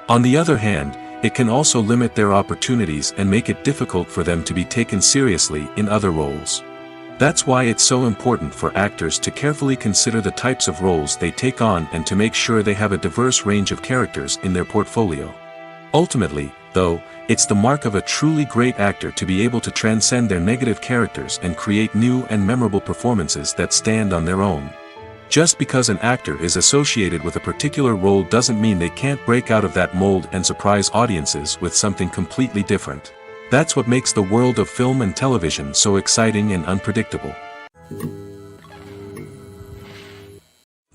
On the other hand, it can also limit their opportunities and make it difficult for them to be taken seriously in other roles. That's why it's so important for actors to carefully consider the types of roles they take on and to make sure they have a diverse range of characters in their portfolio. Ultimately, though, it's the mark of a truly great actor to be able to transcend their negative characters and create new and memorable performances that stand on their own. Just because an actor is associated with a particular role doesn't mean they can't break out of that mold and surprise audiences with something completely different. That's what makes the world of film and television so exciting and unpredictable.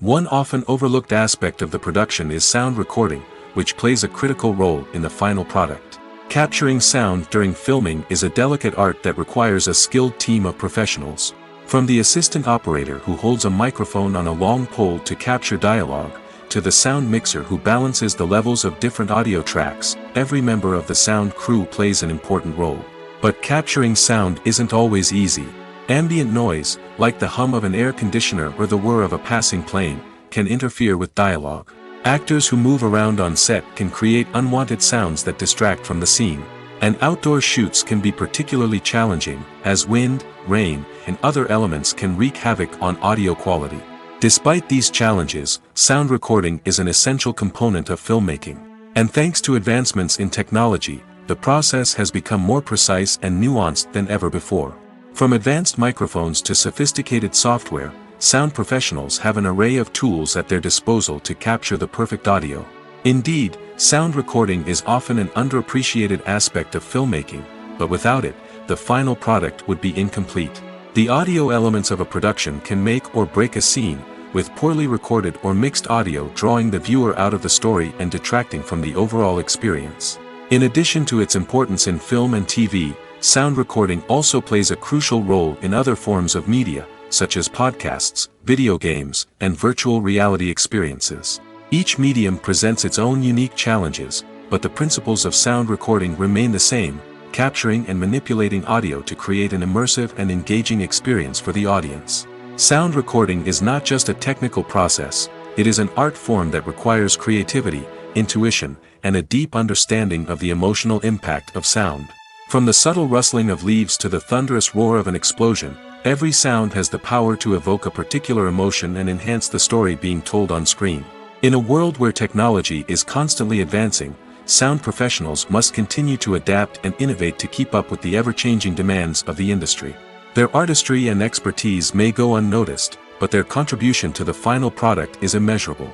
One often overlooked aspect of the production is sound recording, which plays a critical role in the final product. Capturing sound during filming is a delicate art that requires a skilled team of professionals. From the assistant operator who holds a microphone on a long pole to capture dialogue, to the sound mixer who balances the levels of different audio tracks, every member of the sound crew plays an important role. But capturing sound isn't always easy. Ambient noise, like the hum of an air conditioner or the whir of a passing plane, can interfere with dialogue. Actors who move around on set can create unwanted sounds that distract from the scene. And outdoor shoots can be particularly challenging, as wind, rain, and other elements can wreak havoc on audio quality. Despite these challenges, sound recording is an essential component of filmmaking. And thanks to advancements in technology, the process has become more precise and nuanced than ever before. From advanced microphones to sophisticated software, sound professionals have an array of tools at their disposal to capture the perfect audio. Indeed, sound recording is often an underappreciated aspect of filmmaking, but without it, the final product would be incomplete. The audio elements of a production can make or break a scene, with poorly recorded or mixed audio drawing the viewer out of the story and detracting from the overall experience. In addition to its importance in film and TV, sound recording also plays a crucial role in other forms of media, such as podcasts, video games, and virtual reality experiences. Each medium presents its own unique challenges, but the principles of sound recording remain the same, capturing and manipulating audio to create an immersive and engaging experience for the audience. Sound recording is not just a technical process, it is an art form that requires creativity, intuition, and a deep understanding of the emotional impact of sound. From the subtle rustling of leaves to the thunderous roar of an explosion, every sound has the power to evoke a particular emotion and enhance the story being told on screen. In a world where technology is constantly advancing, sound professionals must continue to adapt and innovate to keep up with the ever-changing demands of the industry. Their artistry and expertise may go unnoticed, but their contribution to the final product is immeasurable.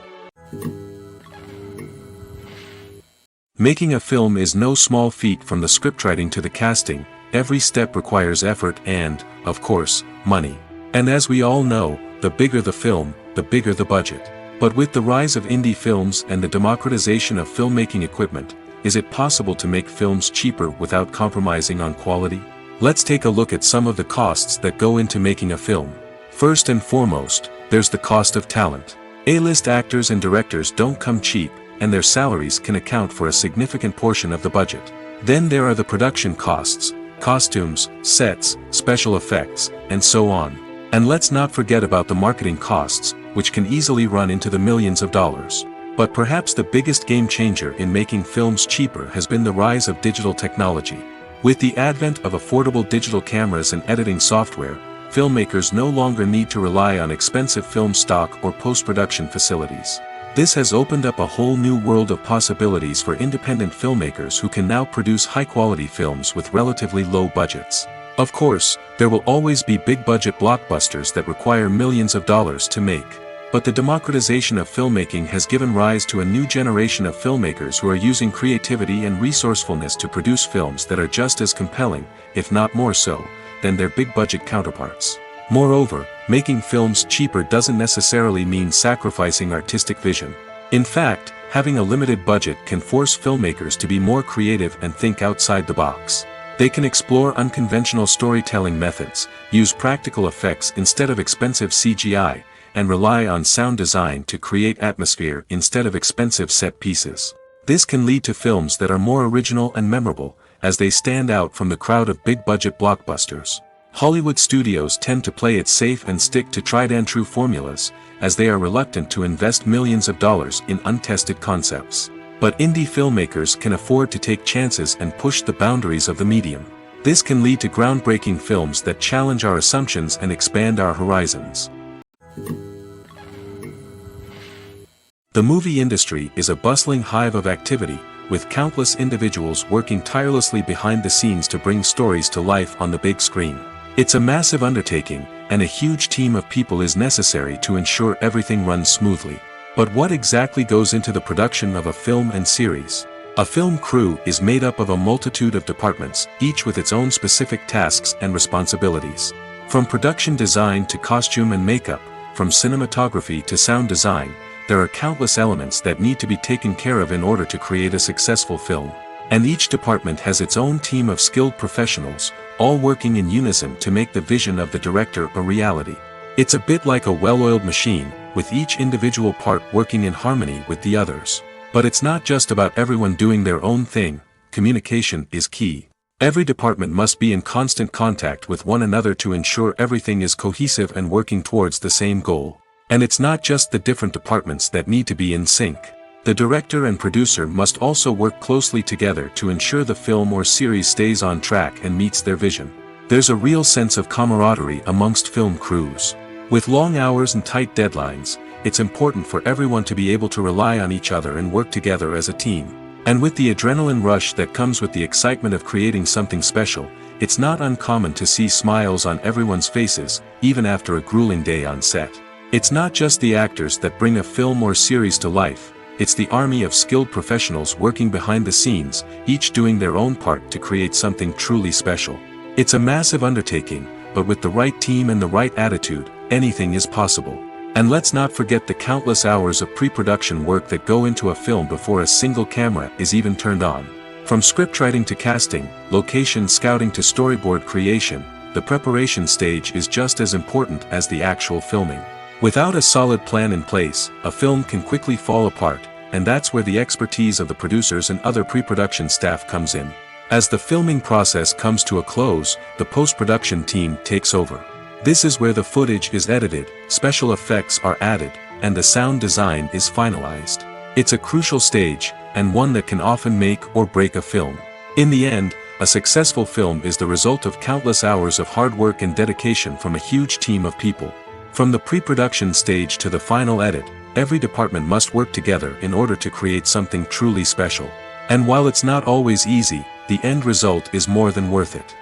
Making a film is no small feat. From the scriptwriting to the casting, every step requires effort and, of course, money. And as we all know, the bigger the film, the bigger the budget. But with the rise of indie films and the democratization of filmmaking equipment, is it possible to make films cheaper without compromising on quality? Let's take a look at some of the costs that go into making a film. First and foremost, there's the cost of talent. A-list actors and directors don't come cheap, and their salaries can account for a significant portion of the budget. Then there are the production costs, costumes, sets, special effects, and so on. And let's not forget about the marketing costs, which can easily run into the millions of dollars. But perhaps the biggest game changer in making films cheaper has been the rise of digital technology. With the advent of affordable digital cameras and editing software, filmmakers no longer need to rely on expensive film stock or post-production facilities. This has opened up a whole new world of possibilities for independent filmmakers who can now produce high-quality films with relatively low budgets. Of course, there will always be big-budget blockbusters that require millions of dollars to make. But the democratization of filmmaking has given rise to a new generation of filmmakers who are using creativity and resourcefulness to produce films that are just as compelling, if not more so, than their big-budget counterparts. Moreover, making films cheaper doesn't necessarily mean sacrificing artistic vision. In fact, having a limited budget can force filmmakers to be more creative and think outside the box. They can explore unconventional storytelling methods, use practical effects instead of expensive CGI, and rely on sound design to create atmosphere instead of expensive set pieces. This can lead to films that are more original and memorable, as they stand out from the crowd of big-budget blockbusters. Hollywood studios tend to play it safe and stick to tried-and-true formulas, as they are reluctant to invest millions of dollars in untested concepts. But indie filmmakers can afford to take chances and push the boundaries of the medium. This can lead to groundbreaking films that challenge our assumptions and expand our horizons. The movie industry is a bustling hive of activity, with countless individuals working tirelessly behind the scenes to bring stories to life on the big screen. It's a massive undertaking, and a huge team of people is necessary to ensure everything runs smoothly. But what exactly goes into the production of a film and series? A film crew is made up of a multitude of departments, each with its own specific tasks and responsibilities. From production design to costume and makeup, from cinematography to sound design, there are countless elements that need to be taken care of in order to create a successful film. And each department has its own team of skilled professionals, all working in unison to make the vision of the director a reality. It's a bit like a well-oiled machine, with each individual part working in harmony with the others. But it's not just about everyone doing their own thing. Communication is key. Every department must be in constant contact with one another to ensure everything is cohesive and working towards the same goal. And it's not just the different departments that need to be in sync. The director and producer must also work closely together to ensure the film or series stays on track and meets their vision. There's a real sense of camaraderie amongst film crews. With long hours and tight deadlines, it's important for everyone to be able to rely on each other and work together as a team. And with the adrenaline rush that comes with the excitement of creating something special, it's not uncommon to see smiles on everyone's faces, even after a grueling day on set. It's not just the actors that bring a film or series to life. It's the army of skilled professionals working behind the scenes, each doing their own part to create something truly special. It's a massive undertaking, but with the right team and the right attitude, anything is possible. And let's not forget the countless hours of pre-production work that go into a film before a single camera is even turned on. From scriptwriting to casting, location scouting to storyboard creation, the preparation stage is just as important as the actual filming. Without a solid plan in place, a film can quickly fall apart, and that's where the expertise of the producers and other pre-production staff comes in. As the filming process comes to a close, the post-production team takes over. This is where the footage is edited, special effects are added, and the sound design is finalized. It's a crucial stage, and one that can often make or break a film. In the end, a successful film is the result of countless hours of hard work and dedication from a huge team of people. From the pre-production stage to the final edit, every department must work together in order to create something truly special. And while it's not always easy, the end result is more than worth it.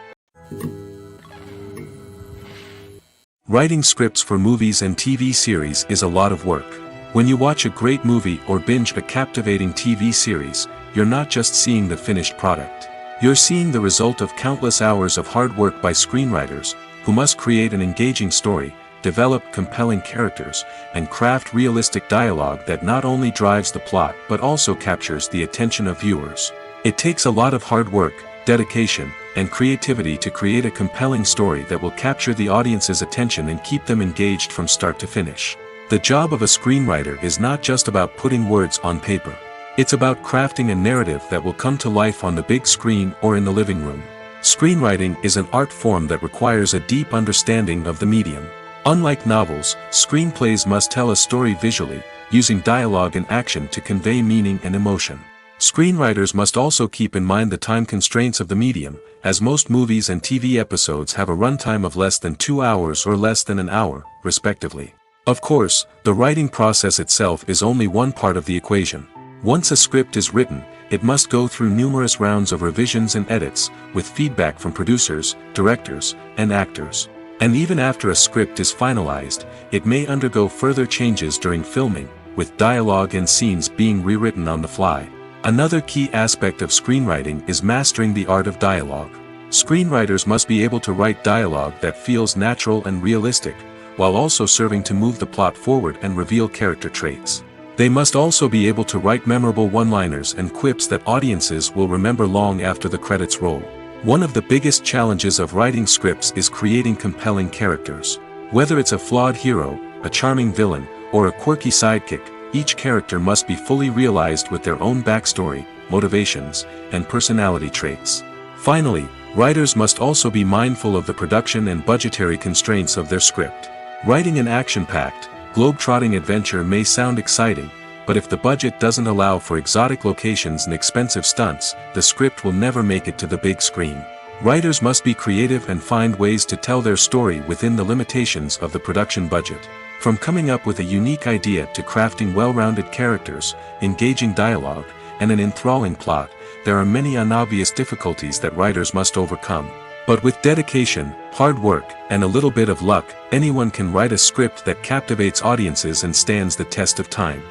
Writing scripts for movies and TV series is a lot of work. When you watch a great movie or binge a captivating TV series, you're not just seeing the finished product. You're seeing the result of countless hours of hard work by screenwriters, who must create an engaging story, develop compelling characters, and craft realistic dialogue that not only drives the plot but also captures the attention of viewers. It takes a lot of hard work, dedication, and creativity to create a compelling story that will capture the audience's attention and keep them engaged from start to finish. The job of a screenwriter is not just about putting words on paper. It's about crafting a narrative that will come to life on the big screen or in the living room. Screenwriting is an art form that requires a deep understanding of the medium. Unlike novels, screenplays must tell a story visually, using dialogue and action to convey meaning and emotion. Screenwriters must also keep in mind the time constraints of the medium, as most movies and TV episodes have a runtime of less than 2 hours or less than an hour, respectively. Of course, the writing process itself is only one part of the equation. Once a script is written, it must go through numerous rounds of revisions and edits, with feedback from producers, directors, and actors. And even after a script is finalized, it may undergo further changes during filming, with dialogue and scenes being rewritten on the fly. Another key aspect of screenwriting is mastering the art of dialogue. Screenwriters must be able to write dialogue that feels natural and realistic, while also serving to move the plot forward and reveal character traits. They must also be able to write memorable one-liners and quips that audiences will remember long after the credits roll. One of the biggest challenges of writing scripts is creating compelling characters. Whether it's a flawed hero, a charming villain, or a quirky sidekick, each character must be fully realized with their own backstory, motivations, and personality traits. Finally, writers must also be mindful of the production and budgetary constraints of their script. Writing an action-packed, globe-trotting adventure may sound exciting, but if the budget doesn't allow for exotic locations and expensive stunts, the script will never make it to the big screen. Writers must be creative and find ways to tell their story within the limitations of the production budget. From coming up with a unique idea to crafting well-rounded characters, engaging dialogue, and an enthralling plot, there are many unobvious difficulties that writers must overcome. But with dedication, hard work, and a little bit of luck, anyone can write a script that captivates audiences and stands the test of time.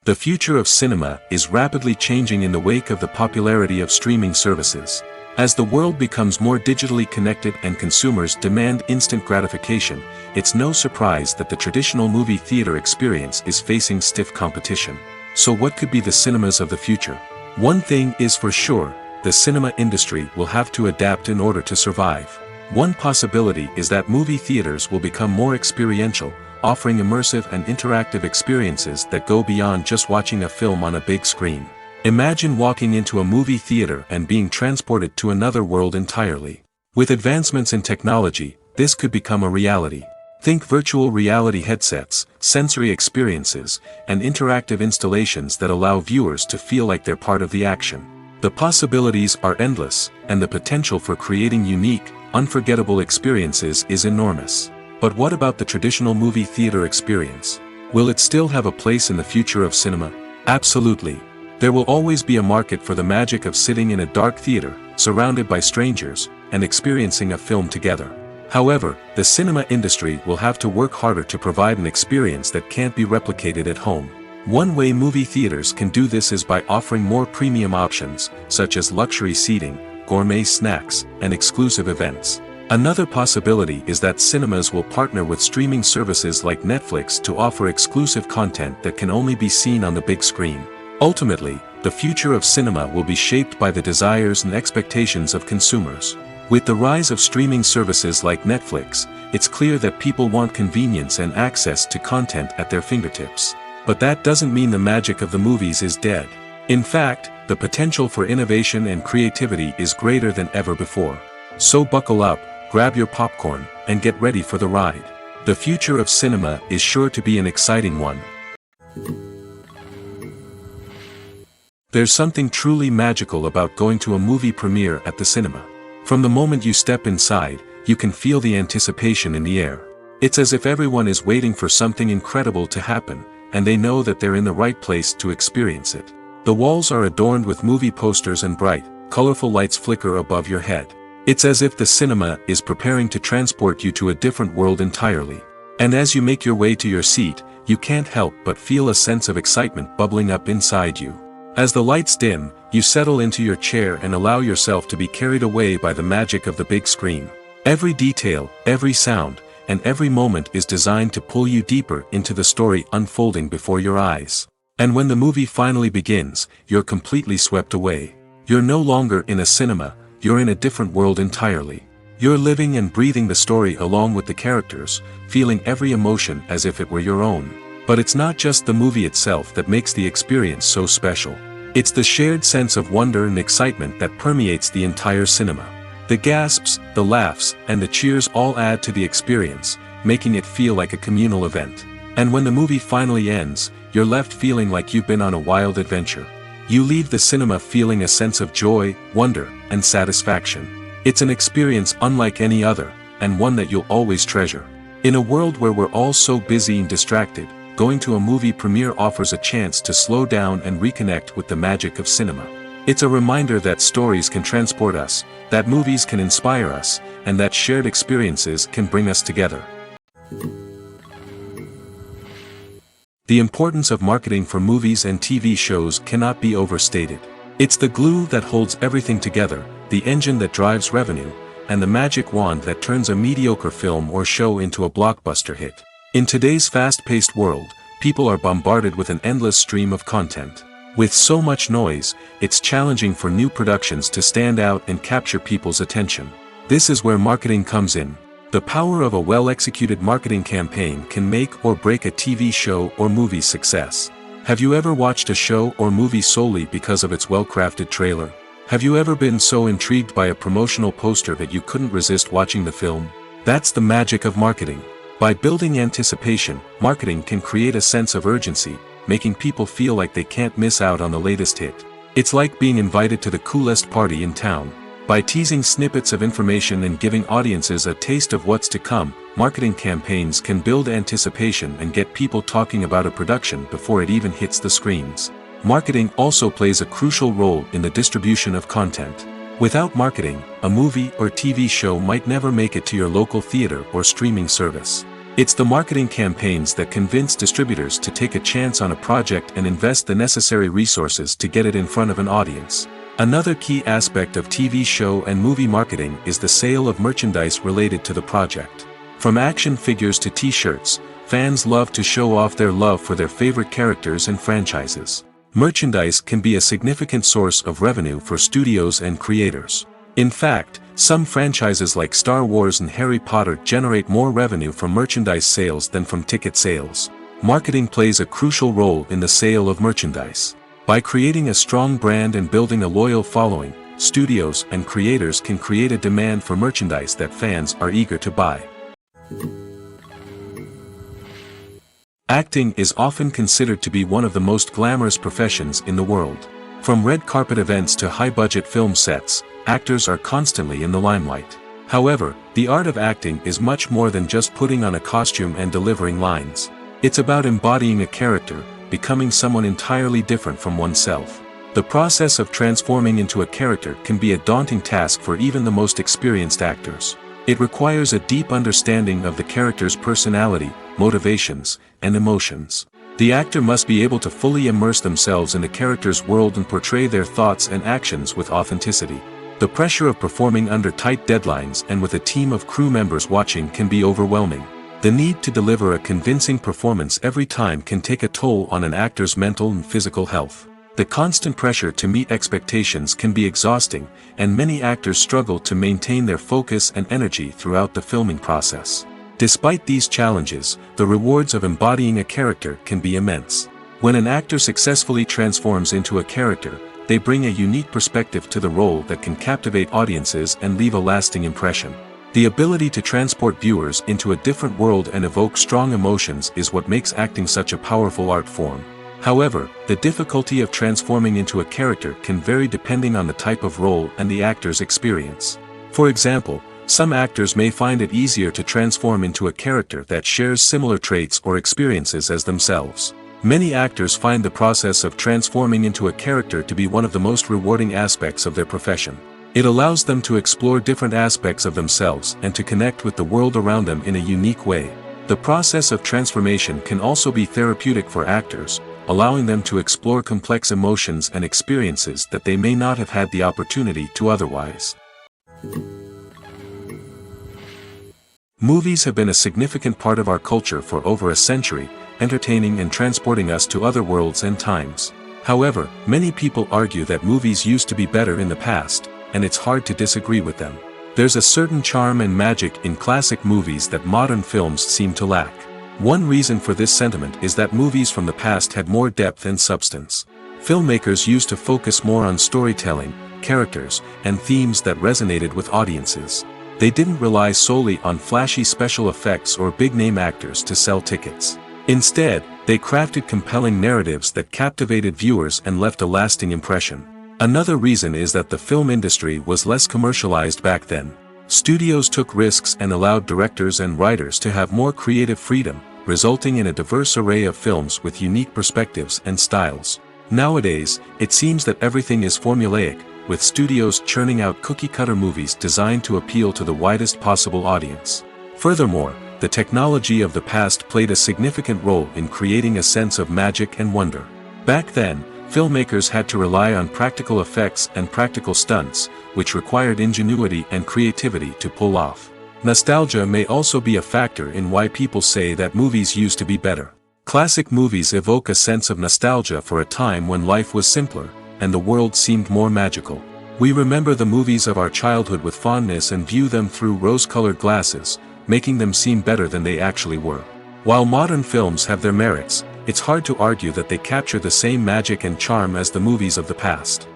The future of cinema is rapidly changing in the wake of the popularity of streaming services. As the world becomes more digitally connected and consumers demand instant gratification, it's no surprise that the traditional movie theater experience is facing stiff competition. So what could be the cinemas of the future? One thing is for sure, the cinema industry will have to adapt in order to survive. One possibility is that movie theaters will become more experiential, offering immersive and interactive experiences that go beyond just watching a film on a big screen. Imagine walking into a movie theater and being transported to another world entirely. With advancements in technology, this could become a reality. Think virtual reality headsets, sensory experiences, and interactive installations that allow viewers to feel like they're part of the action. The possibilities are endless, and the potential for creating unique, unforgettable experiences is enormous. But what about the traditional movie theater experience? Will it still have a place in the future of cinema? Absolutely. There will always be a market for the magic of sitting in a dark theater, surrounded by strangers, and experiencing a film together. However, the cinema industry will have to work harder to provide an experience that can't be replicated at home. One way movie theaters can do this is by offering more premium options, such as luxury seating, gourmet snacks, and exclusive events. Another possibility is that cinemas will partner with streaming services like Netflix to offer exclusive content that can only be seen on the big screen. Ultimately, the future of cinema will be shaped by the desires and expectations of consumers. With the rise of streaming services like Netflix, it's clear that people want convenience and access to content at their fingertips. But that doesn't mean the magic of the movies is dead. In fact, the potential for innovation and creativity is greater than ever before. So buckle up, grab your popcorn, and get ready for the ride. The future of cinema is sure to be an exciting one. There's something truly magical about going to a movie premiere at the cinema. From the moment you step inside, you can feel the anticipation in the air. It's as if everyone is waiting for something incredible to happen, and they know that they're in the right place to experience it. The walls are adorned with movie posters and bright, colorful lights flicker above your head. It's as if the cinema is preparing to transport you to a different world entirely. And as you make your way to your seat, you can't help but feel a sense of excitement bubbling up inside you. As the lights dim, you settle into your chair and allow yourself to be carried away by the magic of the big screen. Every detail, every sound, and every moment is designed to pull you deeper into the story unfolding before your eyes. And when the movie finally begins, you're completely swept away. You're no longer in a cinema, you're in a different world entirely. You're living and breathing the story along with the characters, feeling every emotion as if it were your own. But it's not just the movie itself that makes the experience so special. It's the shared sense of wonder and excitement that permeates the entire cinema. The gasps, the laughs, and the cheers all add to the experience, making it feel like a communal event. And when the movie finally ends, you're left feeling like you've been on a wild adventure. You leave the cinema feeling a sense of joy, wonder, and satisfaction. It's an experience unlike any other, and one that you'll always treasure. In a world where we're all so busy and distracted, going to a movie premiere offers a chance to slow down and reconnect with the magic of cinema. It's a reminder that stories can transport us, that movies can inspire us, and that shared experiences can bring us together. The importance of marketing for movies and TV shows cannot be overstated. It's the glue that holds everything together, the engine that drives revenue, and the magic wand that turns a mediocre film or show into a blockbuster hit. In today's fast-paced world, people are bombarded with an endless stream of content. With so much noise, it's challenging for new productions to stand out and capture people's attention. This is where marketing comes in. The power of a well-executed marketing campaign can make or break a TV show or movie's success. Have you ever watched a show or movie solely because of its well-crafted trailer? Have you ever been so intrigued by a promotional poster that you couldn't resist watching the film? That's the magic of marketing. By building anticipation, marketing can create a sense of urgency, making people feel like they can't miss out on the latest hit. It's like being invited to the coolest party in town. By teasing snippets of information and giving audiences a taste of what's to come, marketing campaigns can build anticipation and get people talking about a production before it even hits the screens. Marketing also plays a crucial role in the distribution of content. Without marketing, a movie or TV show might never make it to your local theater or streaming service. It's the marketing campaigns that convince distributors to take a chance on a project and invest the necessary resources to get it in front of an audience. Another key aspect of TV show and movie marketing is the sale of merchandise related to the project. From action figures to t-shirts, fans love to show off their love for their favorite characters and franchises. Merchandise can be a significant source of revenue for studios and creators. In fact, some franchises like Star Wars and Harry Potter generate more revenue from merchandise sales than from ticket sales. Marketing plays a crucial role in the sale of merchandise. By creating a strong brand and building a loyal following, studios and creators can create a demand for merchandise that fans are eager to buy. Acting is often considered to be one of the most glamorous professions in the world. From red carpet events to high-budget film sets, actors are constantly in the limelight. However, the art of acting is much more than just putting on a costume and delivering lines. It's about embodying a character, becoming someone entirely different from oneself. The process of transforming into a character can be a daunting task for even the most experienced actors. It requires a deep understanding of the character's personality, motivations, and emotions. The actor must be able to fully immerse themselves in the character's world and portray their thoughts and actions with authenticity. The pressure of performing under tight deadlines and with a team of crew members watching can be overwhelming. The need to deliver a convincing performance every time can take a toll on an actor's mental and physical health. The constant pressure to meet expectations can be exhausting, and many actors struggle to maintain their focus and energy throughout the filming process. Despite these challenges, the rewards of embodying a character can be immense. When an actor successfully transforms into a character, they bring a unique perspective to the role that can captivate audiences and leave a lasting impression. The ability to transport viewers into a different world and evoke strong emotions is what makes acting such a powerful art form. However, the difficulty of transforming into a character can vary depending on the type of role and the actor's experience. For example, some actors may find it easier to transform into a character that shares similar traits or experiences as themselves. Many actors find the process of transforming into a character to be one of the most rewarding aspects of their profession. It allows them to explore different aspects of themselves and to connect with the world around them in a unique way. The process of transformation can also be therapeutic for actors, allowing them to explore complex emotions and experiences that they may not have had the opportunity to otherwise. Movies have been a significant part of our culture for over a century, entertaining and transporting us to other worlds and times. However, many people argue that movies used to be better in the past, and it's hard to disagree with them. There's a certain charm and magic in classic movies that modern films seem to lack. One reason for this sentiment is that movies from the past had more depth and substance. Filmmakers used to focus more on storytelling, characters, and themes that resonated with audiences. They didn't rely solely on flashy special effects or big-name actors to sell tickets. Instead, they crafted compelling narratives that captivated viewers and left a lasting impression. Another reason is that the film industry was less commercialized back then. Studios took risks and allowed directors and writers to have more creative freedom, resulting in a diverse array of films with unique perspectives and styles. Nowadays, it seems that everything is formulaic, with studios churning out cookie-cutter movies designed to appeal to the widest possible audience. Furthermore, the technology of the past played a significant role in creating a sense of magic and wonder. Back then, filmmakers had to rely on practical effects and practical stunts, which required ingenuity and creativity to pull off. Nostalgia may also be a factor in why people say that movies used to be better. Classic movies evoke a sense of nostalgia for a time when life was simpler, and the world seemed more magical. We remember the movies of our childhood with fondness and view them through rose-colored glasses, making them seem better than they actually were. While modern films have their merits, it's hard to argue that they capture the same magic and charm as the movies of the past.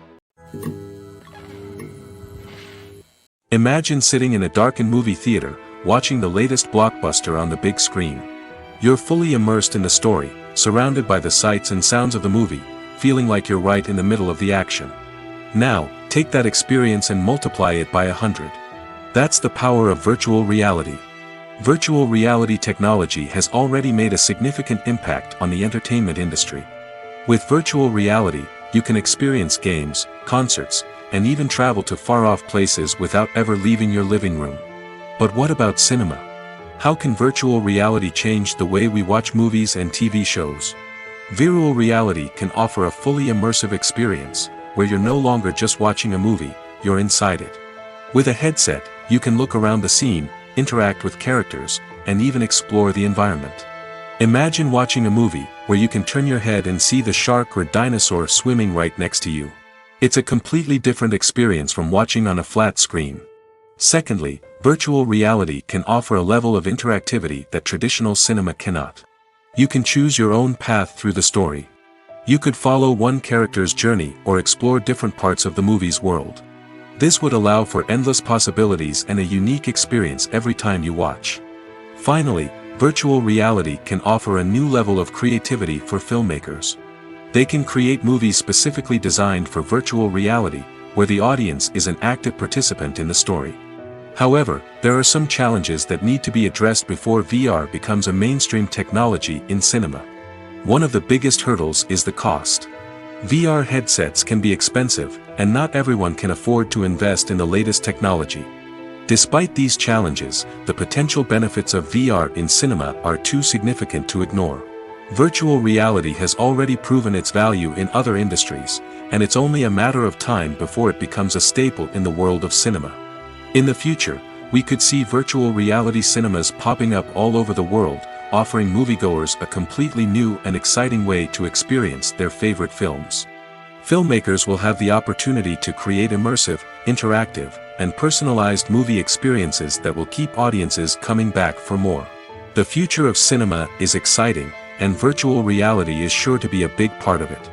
Imagine sitting in a darkened movie theater, watching the latest blockbuster on the big screen. You're fully immersed in the story, surrounded by the sights and sounds of the movie, feeling like you're right in the middle of the action. Now, take that experience and multiply it by 100. That's the power of virtual reality. Virtual reality technology has already made a significant impact on the entertainment industry. With virtual reality, you can experience games, concerts, and even travel to far-off places without ever leaving your living room. But what about cinema? How can virtual reality change the way we watch movies and TV shows? Virtual reality can offer a fully immersive experience, where you're no longer just watching a movie, you're inside it. With a headset, you can look around the scene, interact with characters, and even explore the environment. Imagine watching a movie where you can turn your head and see the shark or dinosaur swimming right next to you. It's a completely different experience from watching on a flat screen. Secondly, virtual reality can offer a level of interactivity that traditional cinema cannot. You can choose your own path through the story. You could follow one character's journey or explore different parts of the movie's world. This would allow for endless possibilities and a unique experience every time you watch. Finally, virtual reality can offer a new level of creativity for filmmakers. They can create movies specifically designed for virtual reality, where the audience is an active participant in the story. However, there are some challenges that need to be addressed before VR becomes a mainstream technology in cinema. One of the biggest hurdles is the cost. VR headsets can be expensive, and not everyone can afford to invest in the latest technology. Despite these challenges, the potential benefits of VR in cinema are too significant to ignore. Virtual reality has already proven its value in other industries, and it's only a matter of time before it becomes a staple in the world of cinema. In the future, we could see virtual reality cinemas popping up all over the world, offering moviegoers a completely new and exciting way to experience their favorite films. Filmmakers will have the opportunity to create immersive, interactive, and personalized movie experiences that will keep audiences coming back for more. The future of cinema is exciting, and virtual reality is sure to be a big part of it.